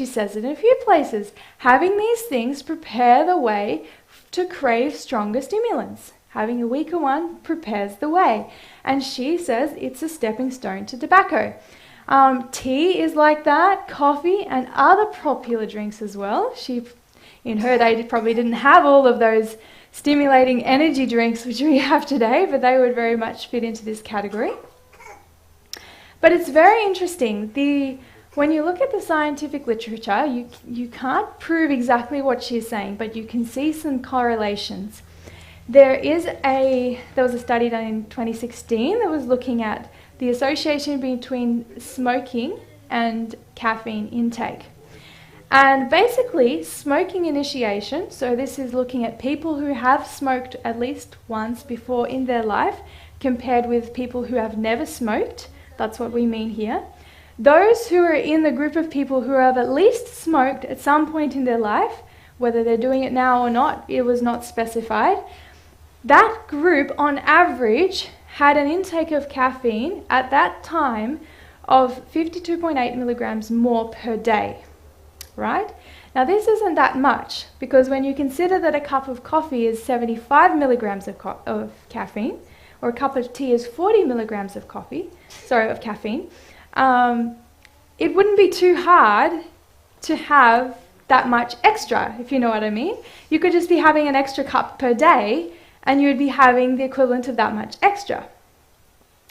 [SPEAKER 2] says it in a few places. Having these things prepare the way to crave stronger stimulants. Having a weaker one prepares the way. And she says it's a stepping stone to tobacco. Tea is like that, coffee and other popular drinks as well. In her day, probably didn't have all of those stimulating energy drinks which we have today, but they would very much fit into this category. But it's very interesting. When you look at the scientific literature, you can't prove exactly what she's saying, but you can see some correlations. There was a study done in 2016 that was looking at the association between smoking and caffeine intake. And basically, smoking initiation, so this is looking at people who have smoked at least once before in their life, compared with people who have never smoked. That's what we mean here. Those who are in the group of people who have at least smoked at some point in their life, whether they're doing it now or not, it was not specified. That group, on average, had an intake of caffeine at that time of 52.8 milligrams more per day, right? Now, this isn't that much, because when you consider that a cup of coffee is 75 milligrams of caffeine, or a cup of tea is 40 milligrams of caffeine, it wouldn't be too hard to have that much extra, if you know what I mean. You could just be having an extra cup per day, and you would be having the equivalent of that much extra.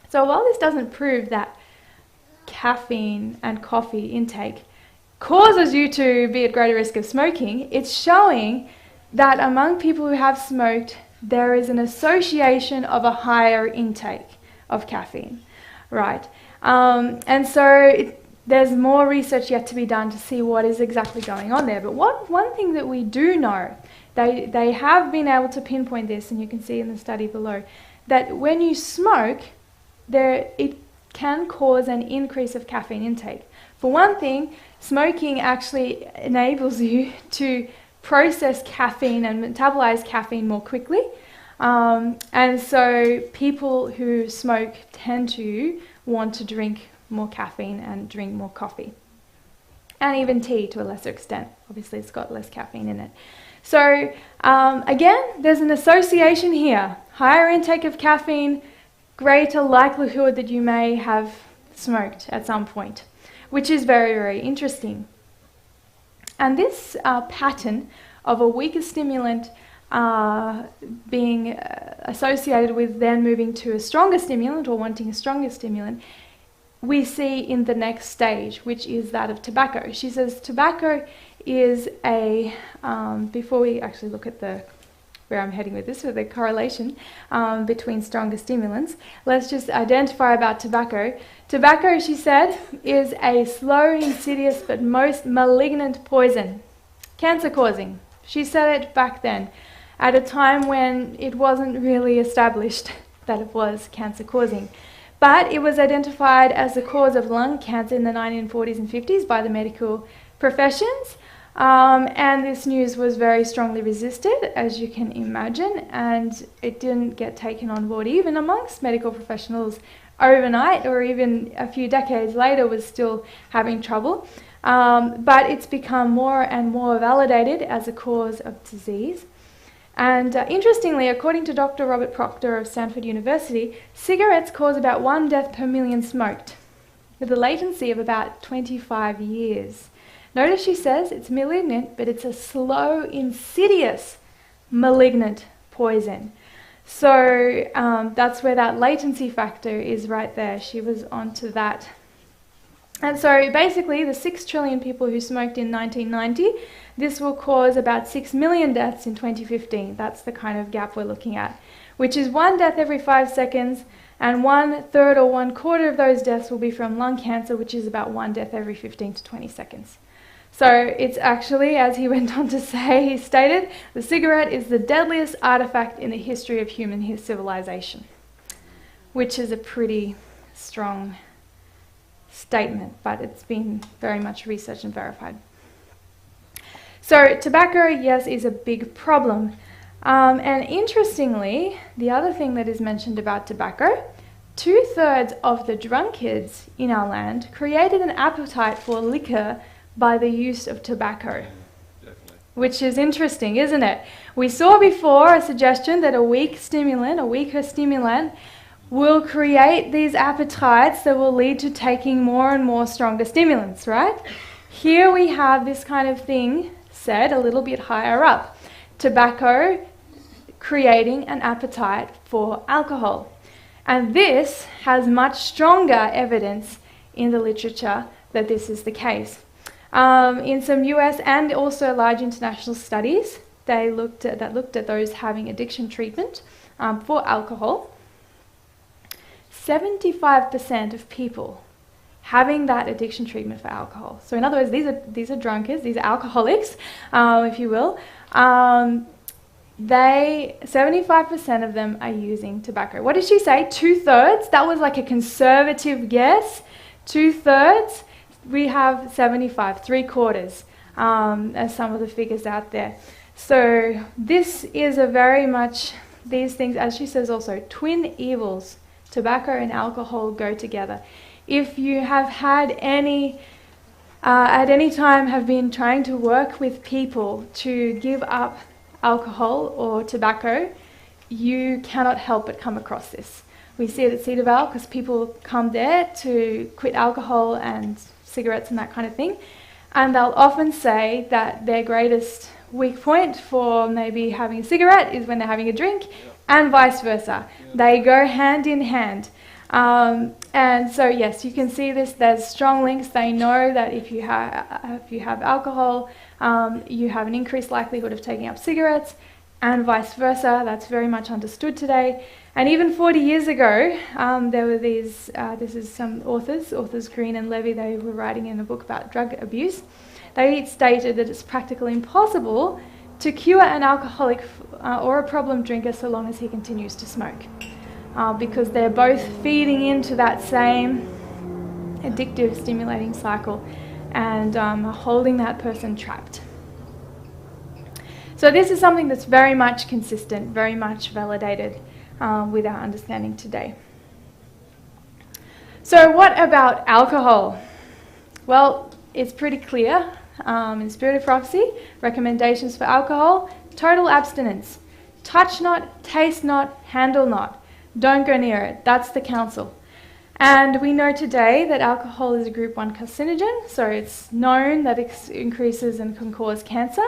[SPEAKER 2] So while this doesn't prove that caffeine and coffee intake causes you to be at greater risk of smoking, it's showing that among people who have smoked, there is an association of a higher intake of caffeine, right? And so there's more research yet to be done to see what is exactly going on there. But one thing that we do know, they have been able to pinpoint this, and you can see in the study below, that when you smoke, it can cause an increase of caffeine intake. For one thing, smoking actually enables you to process caffeine and metabolize caffeine more quickly. And so people who smoke tend to want to drink more caffeine and drink more coffee. And even tea to a lesser extent. Obviously, it's got less caffeine in it. So again, there's an association here. Higher intake of caffeine, greater likelihood that you may have smoked at some point, which is very, very interesting. And this pattern of a weaker stimulant being associated with then moving to a stronger stimulant or wanting a stronger stimulant, we see in the next stage, which is that of tobacco. She says tobacco is before we actually look at where I'm heading with this, with the correlation between stronger stimulants, let's just identify about tobacco. Tobacco, she said, is a slow, insidious, but most malignant poison, cancer-causing. She said it back then. at a time when it wasn't really established that it was cancer causing. But it was identified as the cause of lung cancer in the 1940s and 50s by the medical professions. And this news was very strongly resisted, as you can imagine, and it didn't get taken on board even amongst medical professionals overnight, or even a few decades later was still having trouble. But it's become more and more validated as a cause of disease. And interestingly, according to Dr. Robert Proctor of Stanford University, cigarettes cause about 1 death per million smoked, with a latency of about 25 years. Notice she says it's malignant, but it's a slow, insidious, malignant poison. So that's where that latency factor is right there. She was onto that. And so basically, the 6 trillion people who smoked in 1990, this will cause about 6 million deaths in 2015. That's the kind of gap we're looking at, which is 1 death every 5 seconds, and 1/3 or 1/4 of those deaths will be from lung cancer, which is about 1 death every 15 to 20 seconds. So it's actually, as he went on to say, he stated, the cigarette is the deadliest artifact in the history of human civilization, which is a pretty strong statement, but it's been very much researched and verified. So tobacco, yes, is a big problem. And interestingly, the other thing that is mentioned about tobacco, 2/3 of the drunkards in our land created an appetite for liquor by the use of tobacco. Definitely. Which is interesting, isn't it? We saw before a suggestion that a weaker stimulant will create these appetites that will lead to taking more and more stronger stimulants, right? Here we have this kind of thing said a little bit higher up. Tobacco creating an appetite for alcohol. And this has much stronger evidence in the literature that this is the case. In some US and also large international studies, they looked at those having addiction treatment for alcohol. 75% of people having that addiction treatment for alcohol. So in other words, these are drunkards, these are alcoholics, if you will. 75% of them are using tobacco. What did she say? 2/3? That was like a conservative guess. 2/3. We have 75, 3/4, as some of the figures out there. So this is a very much, these things, as she says also, twin evils. Tobacco and alcohol go together. If you have had any, at any time have been trying to work with people to give up alcohol or tobacco, you cannot help but come across this. We see it at Cedarvale because people come there to quit alcohol and cigarettes and that kind of thing, and they'll often say that their greatest weak point for maybe having a cigarette is when they're having a drink, and vice versa. They go hand in hand. And so yes, you can see this, there's strong links. They know that if you have alcohol, you have an increased likelihood of taking up cigarettes, and vice versa. That's very much understood today. And even 40 years ago, there were these, this is some authors Green and Levy, they were writing in a book about drug abuse. They stated that it's practically impossible to cure an alcoholic or a problem drinker so long as he continues to smoke. Because they're both feeding into that same addictive, stimulating cycle and holding that person trapped. So this is something that's very much consistent, very much validated with our understanding today. So what about alcohol? Well, it's pretty clear in Spirit of Prophecy, recommendations for alcohol: total abstinence. Touch not, taste not, handle not. Don't go near it. That's the counsel. And we know today that alcohol is a group 1 carcinogen, so it's known that it increases and can cause cancer.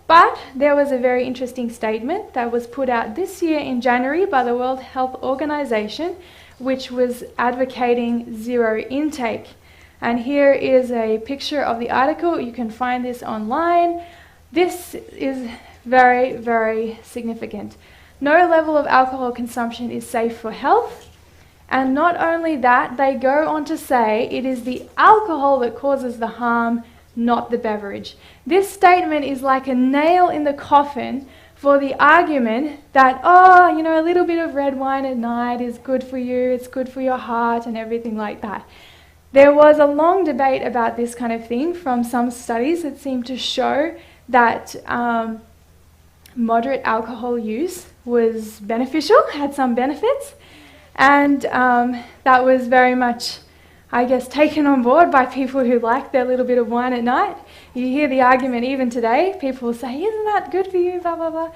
[SPEAKER 2] But there was a very interesting statement that was put out this year in January by the World Health Organization, which was advocating zero intake. And here is a picture of the article. You can find this online. This is very, very significant. No level of alcohol consumption is safe for health. And not only that, they go on to say it is the alcohol that causes the harm, not the beverage. This statement is like a nail in the coffin for the argument that, oh, a little bit of red wine at night is good for you, it's good for your heart and everything like that. There was a long debate about this kind of thing from some studies that seemed to show that moderate alcohol use was beneficial, had some benefits, and that was very much, I guess, taken on board by people who like their little bit of wine at night. You hear the argument even today. People will say, isn't that good for you, blah, blah, blah.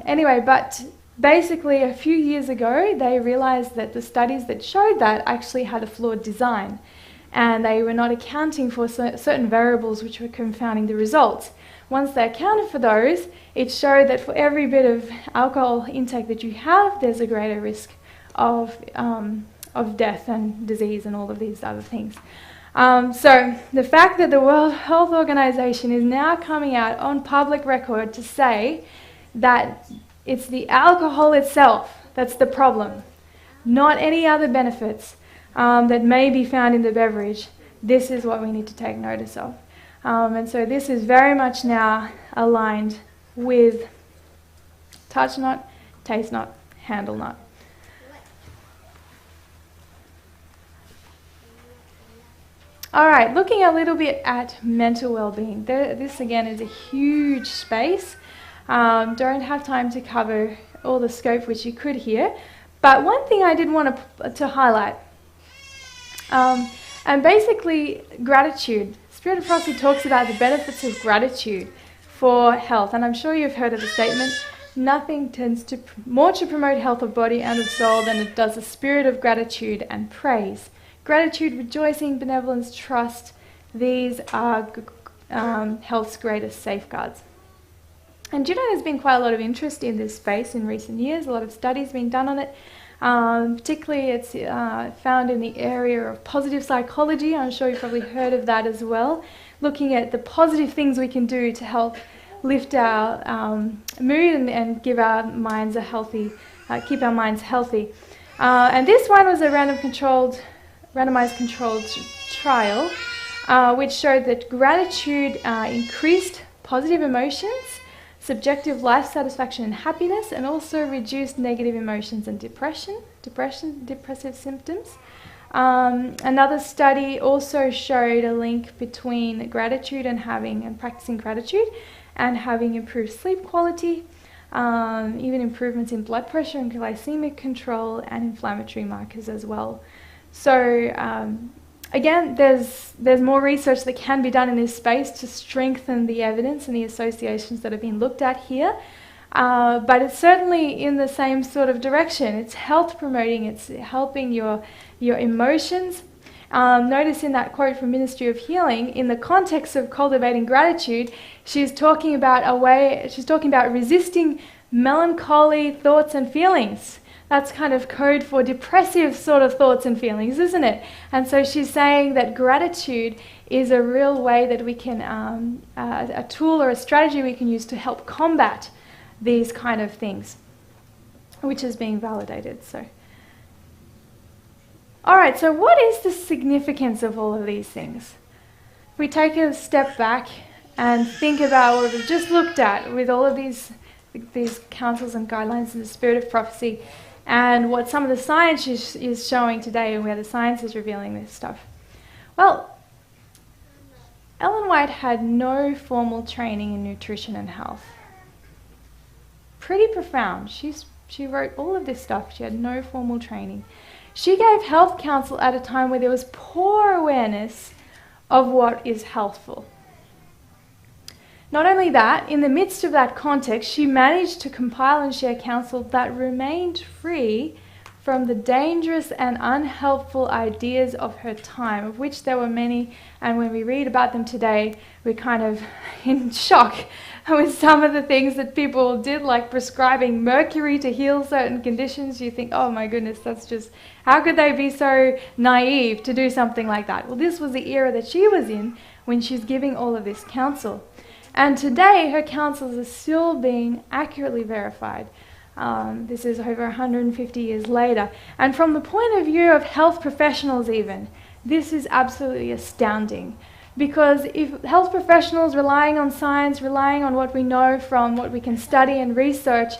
[SPEAKER 2] Anyway, but basically a few years ago, they realized that the studies that showed that actually had a flawed design, and they were not accounting for certain variables which were confounding the results. Once they accounted for those, it showed that for every bit of alcohol intake that you have, there's a greater risk of death and disease and all of these other things. So the fact that the World Health Organization is now coming out on public record to say that it's the alcohol itself that's the problem, not any other benefits that may be found in the beverage, this is what we need to take notice of. And so this is very much now aligned with touch not, taste not, handle not. All right, looking a little bit at mental well-being. This again is a huge space. Don't have time to cover all the scope which you could here, but one thing I did want to highlight, and basically gratitude. Spirit of Prophecy talks about the benefits of gratitude for health, and I'm sure you've heard of the statement, nothing tends more to promote health of body and of soul than it does the spirit of gratitude and praise. Gratitude, rejoicing, benevolence, trust, these are health's greatest safeguards. And there's been quite a lot of interest in this space in recent years, a lot of studies being done on it. Particularly it's found in the area of positive psychology. I'm sure you've probably heard of that as well. Looking at the positive things we can do to help lift our mood and give our minds keep our minds healthy. And this one was a randomized controlled trial, which showed that gratitude increased positive emotions, subjective life satisfaction and happiness, and also reduced negative emotions and depressive symptoms. Another study also showed a link between gratitude and practicing gratitude and having improved sleep quality, even improvements in blood pressure and glycemic control and inflammatory markers as well. So again, there's more research that can be done in this space to strengthen the evidence and the associations that have been looked at here. But it's certainly in the same sort of direction. It's health promoting, it's helping your emotions. Notice in that quote from Ministry of Healing, in the context of cultivating gratitude, she's talking about resisting melancholy thoughts and feelings. That's kind of code for depressive sort of thoughts and feelings, isn't it? And so she's saying that gratitude is a real way that we can, a tool or a strategy we can use to help combat these kind of things, which is being validated. So, all right, so what is the significance of all of these things? If we take a step back and think about what we've just looked at with all of these counsels and guidelines in the Spirit of Prophecy, and what some of the science is showing today and where the science is revealing this stuff. Well, Ellen White had no formal training in nutrition and health. Pretty profound. She wrote all of this stuff. She had no formal training. She gave health counsel at a time where there was poor awareness of what is healthful. Not only that, in the midst of that context, she managed to compile and share counsel that remained free from the dangerous and unhelpful ideas of her time, of which there were many, and when we read about them today, we're kind of in shock with some of the things that people did, like prescribing mercury to heal certain conditions. You think, oh my goodness, that's just, how could they be so naive to do something like that? Well, this was the era that she was in when she's giving all of this counsel. And today, her counsels are still being accurately verified. This is over 150 years later. And from the point of view of health professionals even, this is absolutely astounding Because if health professionals relying on science, relying on what we know from what we can study and research,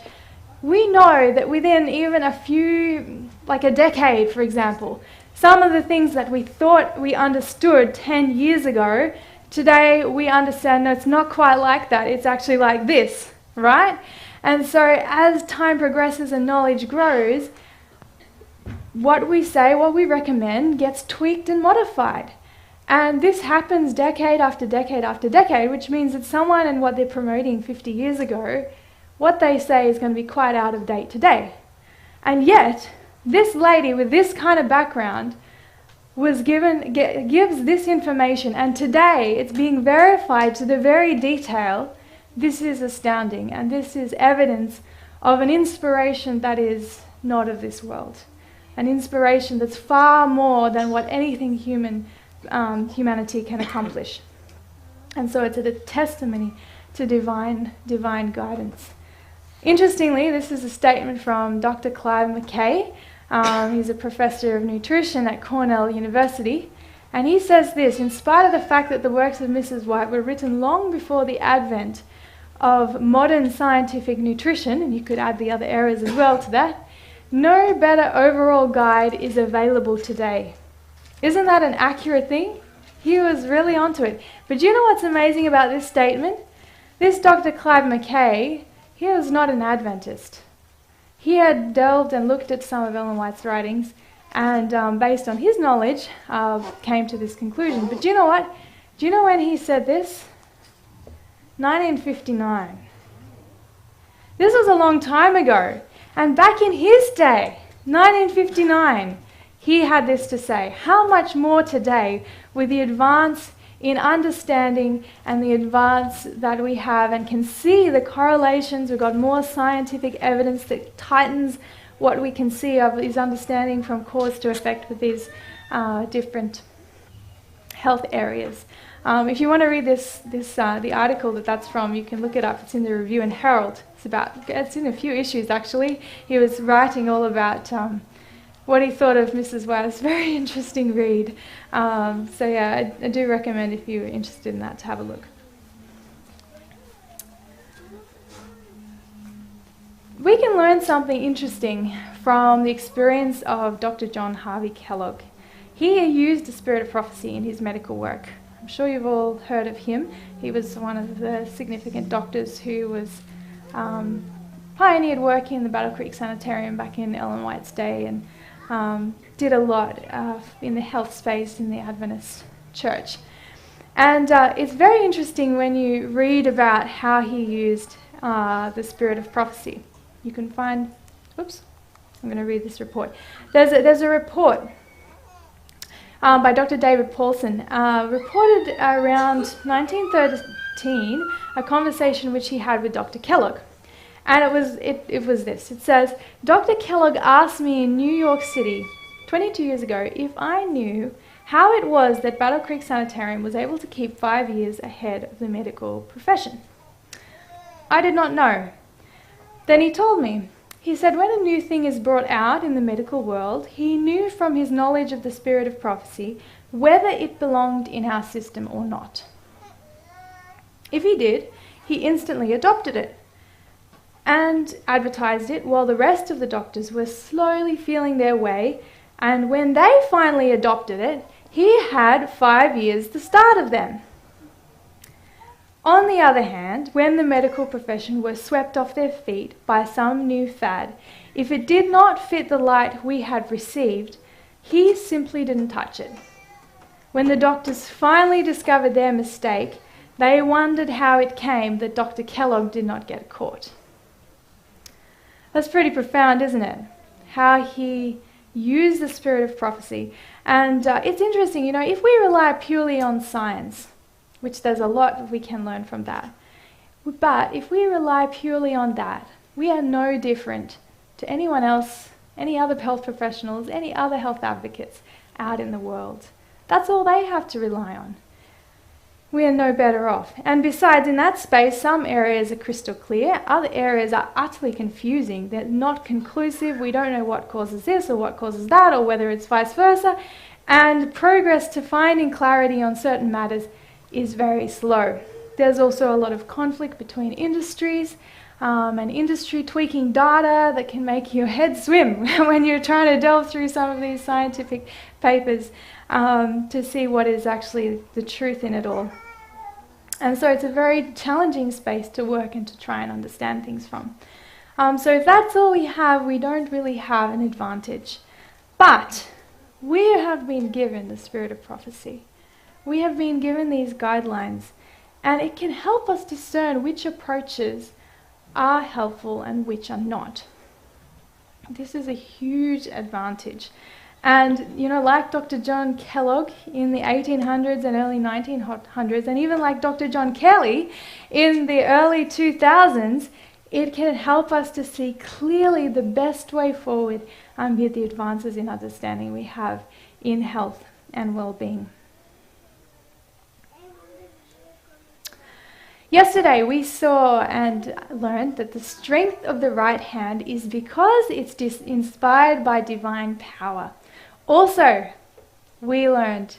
[SPEAKER 2] we know that within even a few, like a decade, for example, some of the things that we thought we understood 10 years ago, today we understand no, it's not quite like that. It's actually like this, right? And so as time progresses and knowledge grows, what we say, what we recommend gets tweaked and modified. And this happens decade after decade after decade, which means that someone and what they're promoting 50 years ago, what they say is going to be quite out of date today. And yet, this lady with this kind of background gives this information, and today it's being verified to the very detail. This is astounding, and this is evidence of an inspiration that is not of this world. An inspiration that's far more than what anything humanity can accomplish. And so it's a testimony to divine guidance. Interestingly, this is a statement from Dr. Clive McKay. He's a professor of nutrition at Cornell University. And he says this: in spite of the fact that the works of Mrs. White were written long before the advent of modern scientific nutrition, and you could add the other areas as well to that, no better overall guide is available today. Isn't that an accurate thing? He was really onto it. But do you know what's amazing about this statement? This Dr. Clive McKay, he was not an Adventist. He had delved and looked at some of Ellen White's writings, and based on his knowledge, came to this conclusion. But do you know what? Do you know when he said this? 1959. This was a long time ago. And back in his day, 1959, he had this to say. How much more today with the advance in understanding and the advance that we have and can see the correlations. We've got more scientific evidence that tightens what we can see of his understanding from cause to effect with these different health areas. If you want to read the article that's from, you can look it up. It's in the Review and Herald. It's in a few issues actually. He was writing all about what he thought of Mrs. White. It's a very interesting read. So yeah, I do recommend, if you're interested in that, to have a look. We can learn something interesting from the experience of Dr. John Harvey Kellogg. He used the spirit of prophecy in his medical work. I'm sure you've all heard of him. He was one of the significant doctors who was pioneered work in the Battle Creek Sanitarium back in Ellen White's day, and did a lot in the health space in the Adventist church. And it's very interesting when you read about how he used the spirit of prophecy. You can find, I'm going to read this report. There's a report by Dr. David Paulson, reported around 1913, a conversation which he had with Dr. Kellogg. And it was this. It says, Dr. Kellogg asked me in New York City 22 years ago if I knew how it was that Battle Creek Sanitarium was able to keep 5 years ahead of the medical profession. I did not know. Then he told me. He said when a new thing is brought out in the medical world, he knew from his knowledge of the spirit of prophecy whether it belonged in our system or not. If he did, he instantly adopted it and advertised it while the rest of the doctors were slowly feeling their way, and when they finally adopted it, he had 5 years the start of them. On the other hand, when the medical profession were swept off their feet by some new fad, if it did not fit the light we had received, he simply didn't touch it. When the doctors finally discovered their mistake, they wondered how it came that Dr. Kellogg did not get caught. That's pretty profound, isn't it? How he used the spirit of prophecy. And it's interesting, if we rely purely on science, which there's a lot we can learn from that. But if we rely purely on that, we are no different to anyone else, any other health professionals, any other health advocates out in the world. That's all they have to rely on. We are no better off. And besides, in that space, some areas are crystal clear, other areas are utterly confusing. They're not conclusive. We don't know what causes this or what causes that, or whether it's vice versa. And progress to finding clarity on certain matters is very slow. There's also a lot of conflict between industries and industry tweaking data that can make your head swim when you're trying to delve through some of these scientific papers to see what is actually the truth in it all. And so it's a very challenging space to work and to try and understand things from. So if that's all we have, we don't really have an advantage. But we have been given the spirit of prophecy. We have been given these guidelines, and it can help us discern which approaches are helpful and which are not. This is a huge advantage. And, you know, like Dr. John Kellogg in the 1800s and early 1900s, and even like Dr. John Kelly in the early 2000s, it can help us to see clearly the best way forward with the advances in understanding we have in health and well-being. Yesterday we saw and learned that the strength of the right hand is because it's inspired by divine power. Also, we learned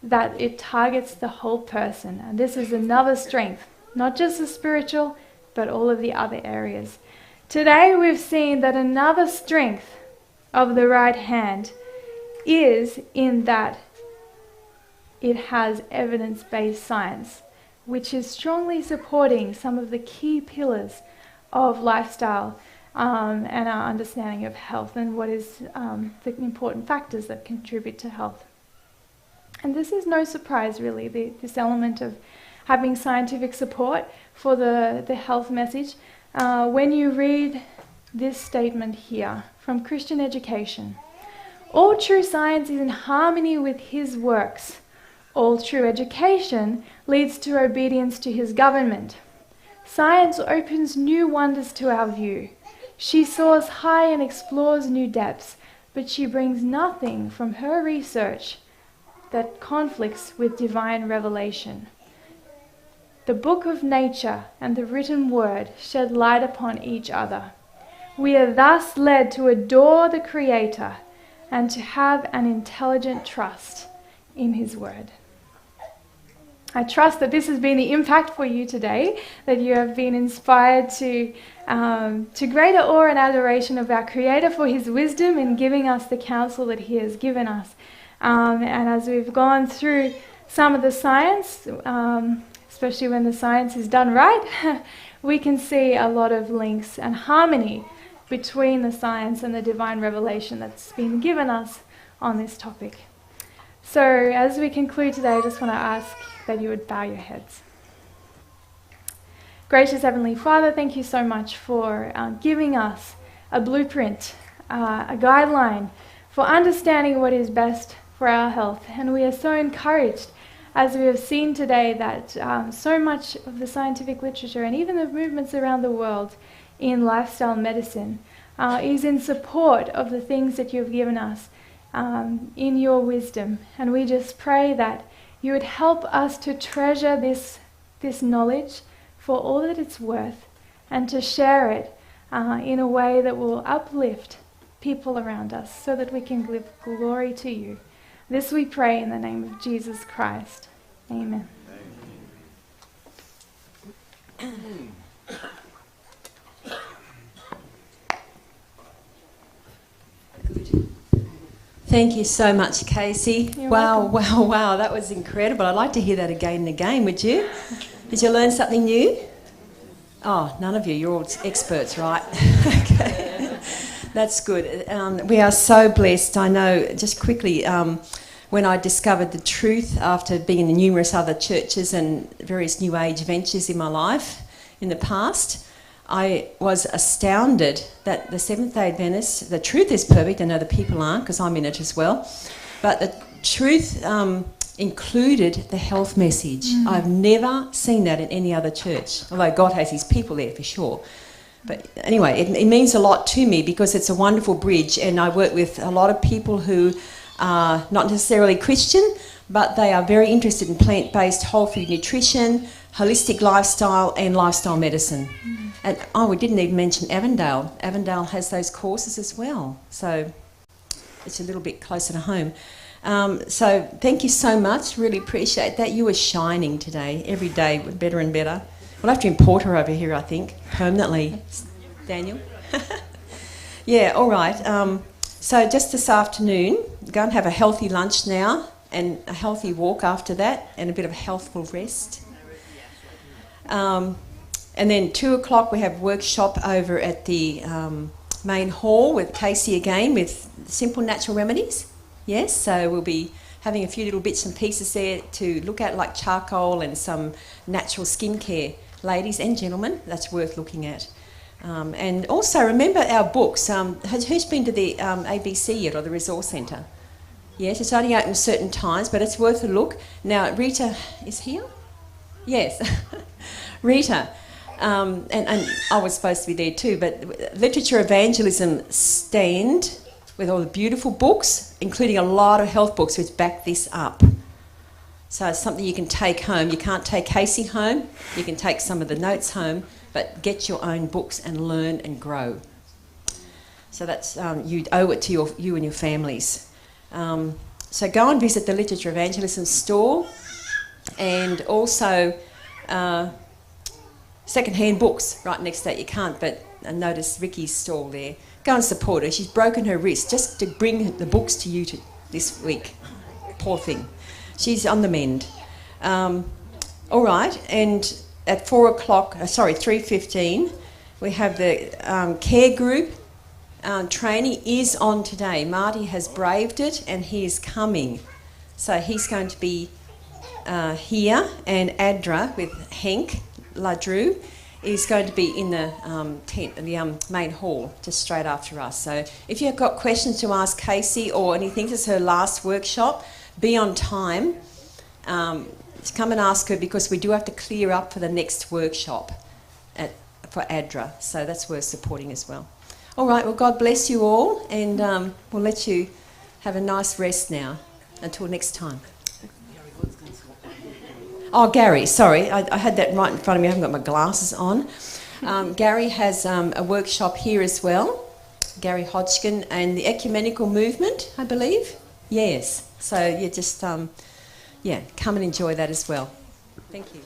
[SPEAKER 2] that it targets the whole person, and this is another strength, not just the spiritual, but all of the other areas. Today we've seen that another strength of the right hand is in that it has evidence-based science, which is strongly supporting some of the key pillars of lifestyle and our understanding of health and what is the important factors that contribute to health. And this is no surprise, really, this element of having scientific support for the health message. When you read this statement here from Christian Education, all true science is in harmony with his works. All true education leads to obedience to his government. Science opens new wonders to our view. She soars high and explores new depths, but she brings nothing from her research that conflicts with divine revelation. The book of nature and the written word shed light upon each other. We are thus led to adore the Creator and to have an intelligent trust in his word. I trust that this has been the impact for you today, that you have been inspired to greater awe and adoration of our Creator for his wisdom in giving us the counsel that he has given us. And as we've gone through some of the science, especially when the science is done right, we can see a lot of links and harmony between the science and the divine revelation that's been given us on this topic. So as we conclude today, I just want to ask that you would bow your heads. Gracious Heavenly Father, thank you so much for giving us a blueprint, a guideline for understanding what is best for our health. And we are so encouraged, as we have seen today, that so much of the scientific literature and even the movements around the world in lifestyle medicine is in support of the things that you've given us in your wisdom. And we just pray that you would help us to treasure this knowledge for all that it's worth and to share it in a way that will uplift people around us so that we can give glory to you. This we pray in the name of Jesus Christ. Amen.
[SPEAKER 3] Thank you so much, Kaysie. Wow, that was incredible. I'd like to hear that again and again, would you? Did you learn something new? Oh, none of you. You're all experts, right? Okay. That's good. We are so blessed. I know, just quickly, when I discovered the truth after being in numerous other churches and various New Age ventures in my life in the past, I was astounded that the Seventh-day Adventists, the truth is perfect. I know the people aren't because I'm in it as well. But the truth included the health message. I've never seen that in any other church, although God has his people there for sure. But anyway, it means a lot to me because it's a wonderful bridge, and I work with a lot of people who are not necessarily Christian, but they are very interested in plant-based whole food nutrition, holistic lifestyle and lifestyle medicine. And we didn't even mention Avondale. Avondale has those courses as well, so it's a little bit closer to home. So thank you so much. Really appreciate that. You were shining today. Every day better and better. We'll have to import her over here, I think, permanently. Daniel? Yeah, all right. So just this afternoon, go and have a healthy lunch now and a healthy walk after that and a bit of a healthful rest. And then 2 o'clock we have workshop over at the main hall with Kaysie again with simple natural remedies. Yes, so we'll be having a few little bits and pieces there to look at, like charcoal and some natural skincare, ladies and gentlemen. That's worth looking at. And also remember our books. Who's been to the ABC yet, or the Resource Centre? Yes, it's only open certain times, but it's worth a look. Now, Rita is here? Yes. Rita. And I was supposed to be there too, but Literature Evangelism stand with all the beautiful books, including a lot of health books which back this up. So it's something you can take home. You can't take Kaysie home. You can take some of the notes home, but get your own books and learn and grow. So that's you owe it to you and your families. So go and visit the Literature Evangelism store, and also second-hand books right next to that. You can't, but notice Ricky's stall there. Go and support her. She's broken her wrist just to bring the books to you this week. Poor thing. She's on the mend. All right, and at 3:15, we have the care group training is on today. Marty has braved it and he is coming. So he's going to be here, and Adra with Hank Ladru is going to be in the tent, the main hall, just straight after us. So if you've got questions to ask Kaysie or anything, this is her last workshop, be on time. Come and ask her, because we do have to clear up for the next workshop for Adra. So that's worth supporting as well. All right, well, God bless you all, and we'll let you have a nice rest now. Until next time. Oh, Gary, sorry, I had that right in front of me. I haven't got my glasses on. Gary has a workshop here as well, Gary Hodgkin, and the ecumenical movement, I believe. Yes, so you just, come and enjoy that as well. Thank you.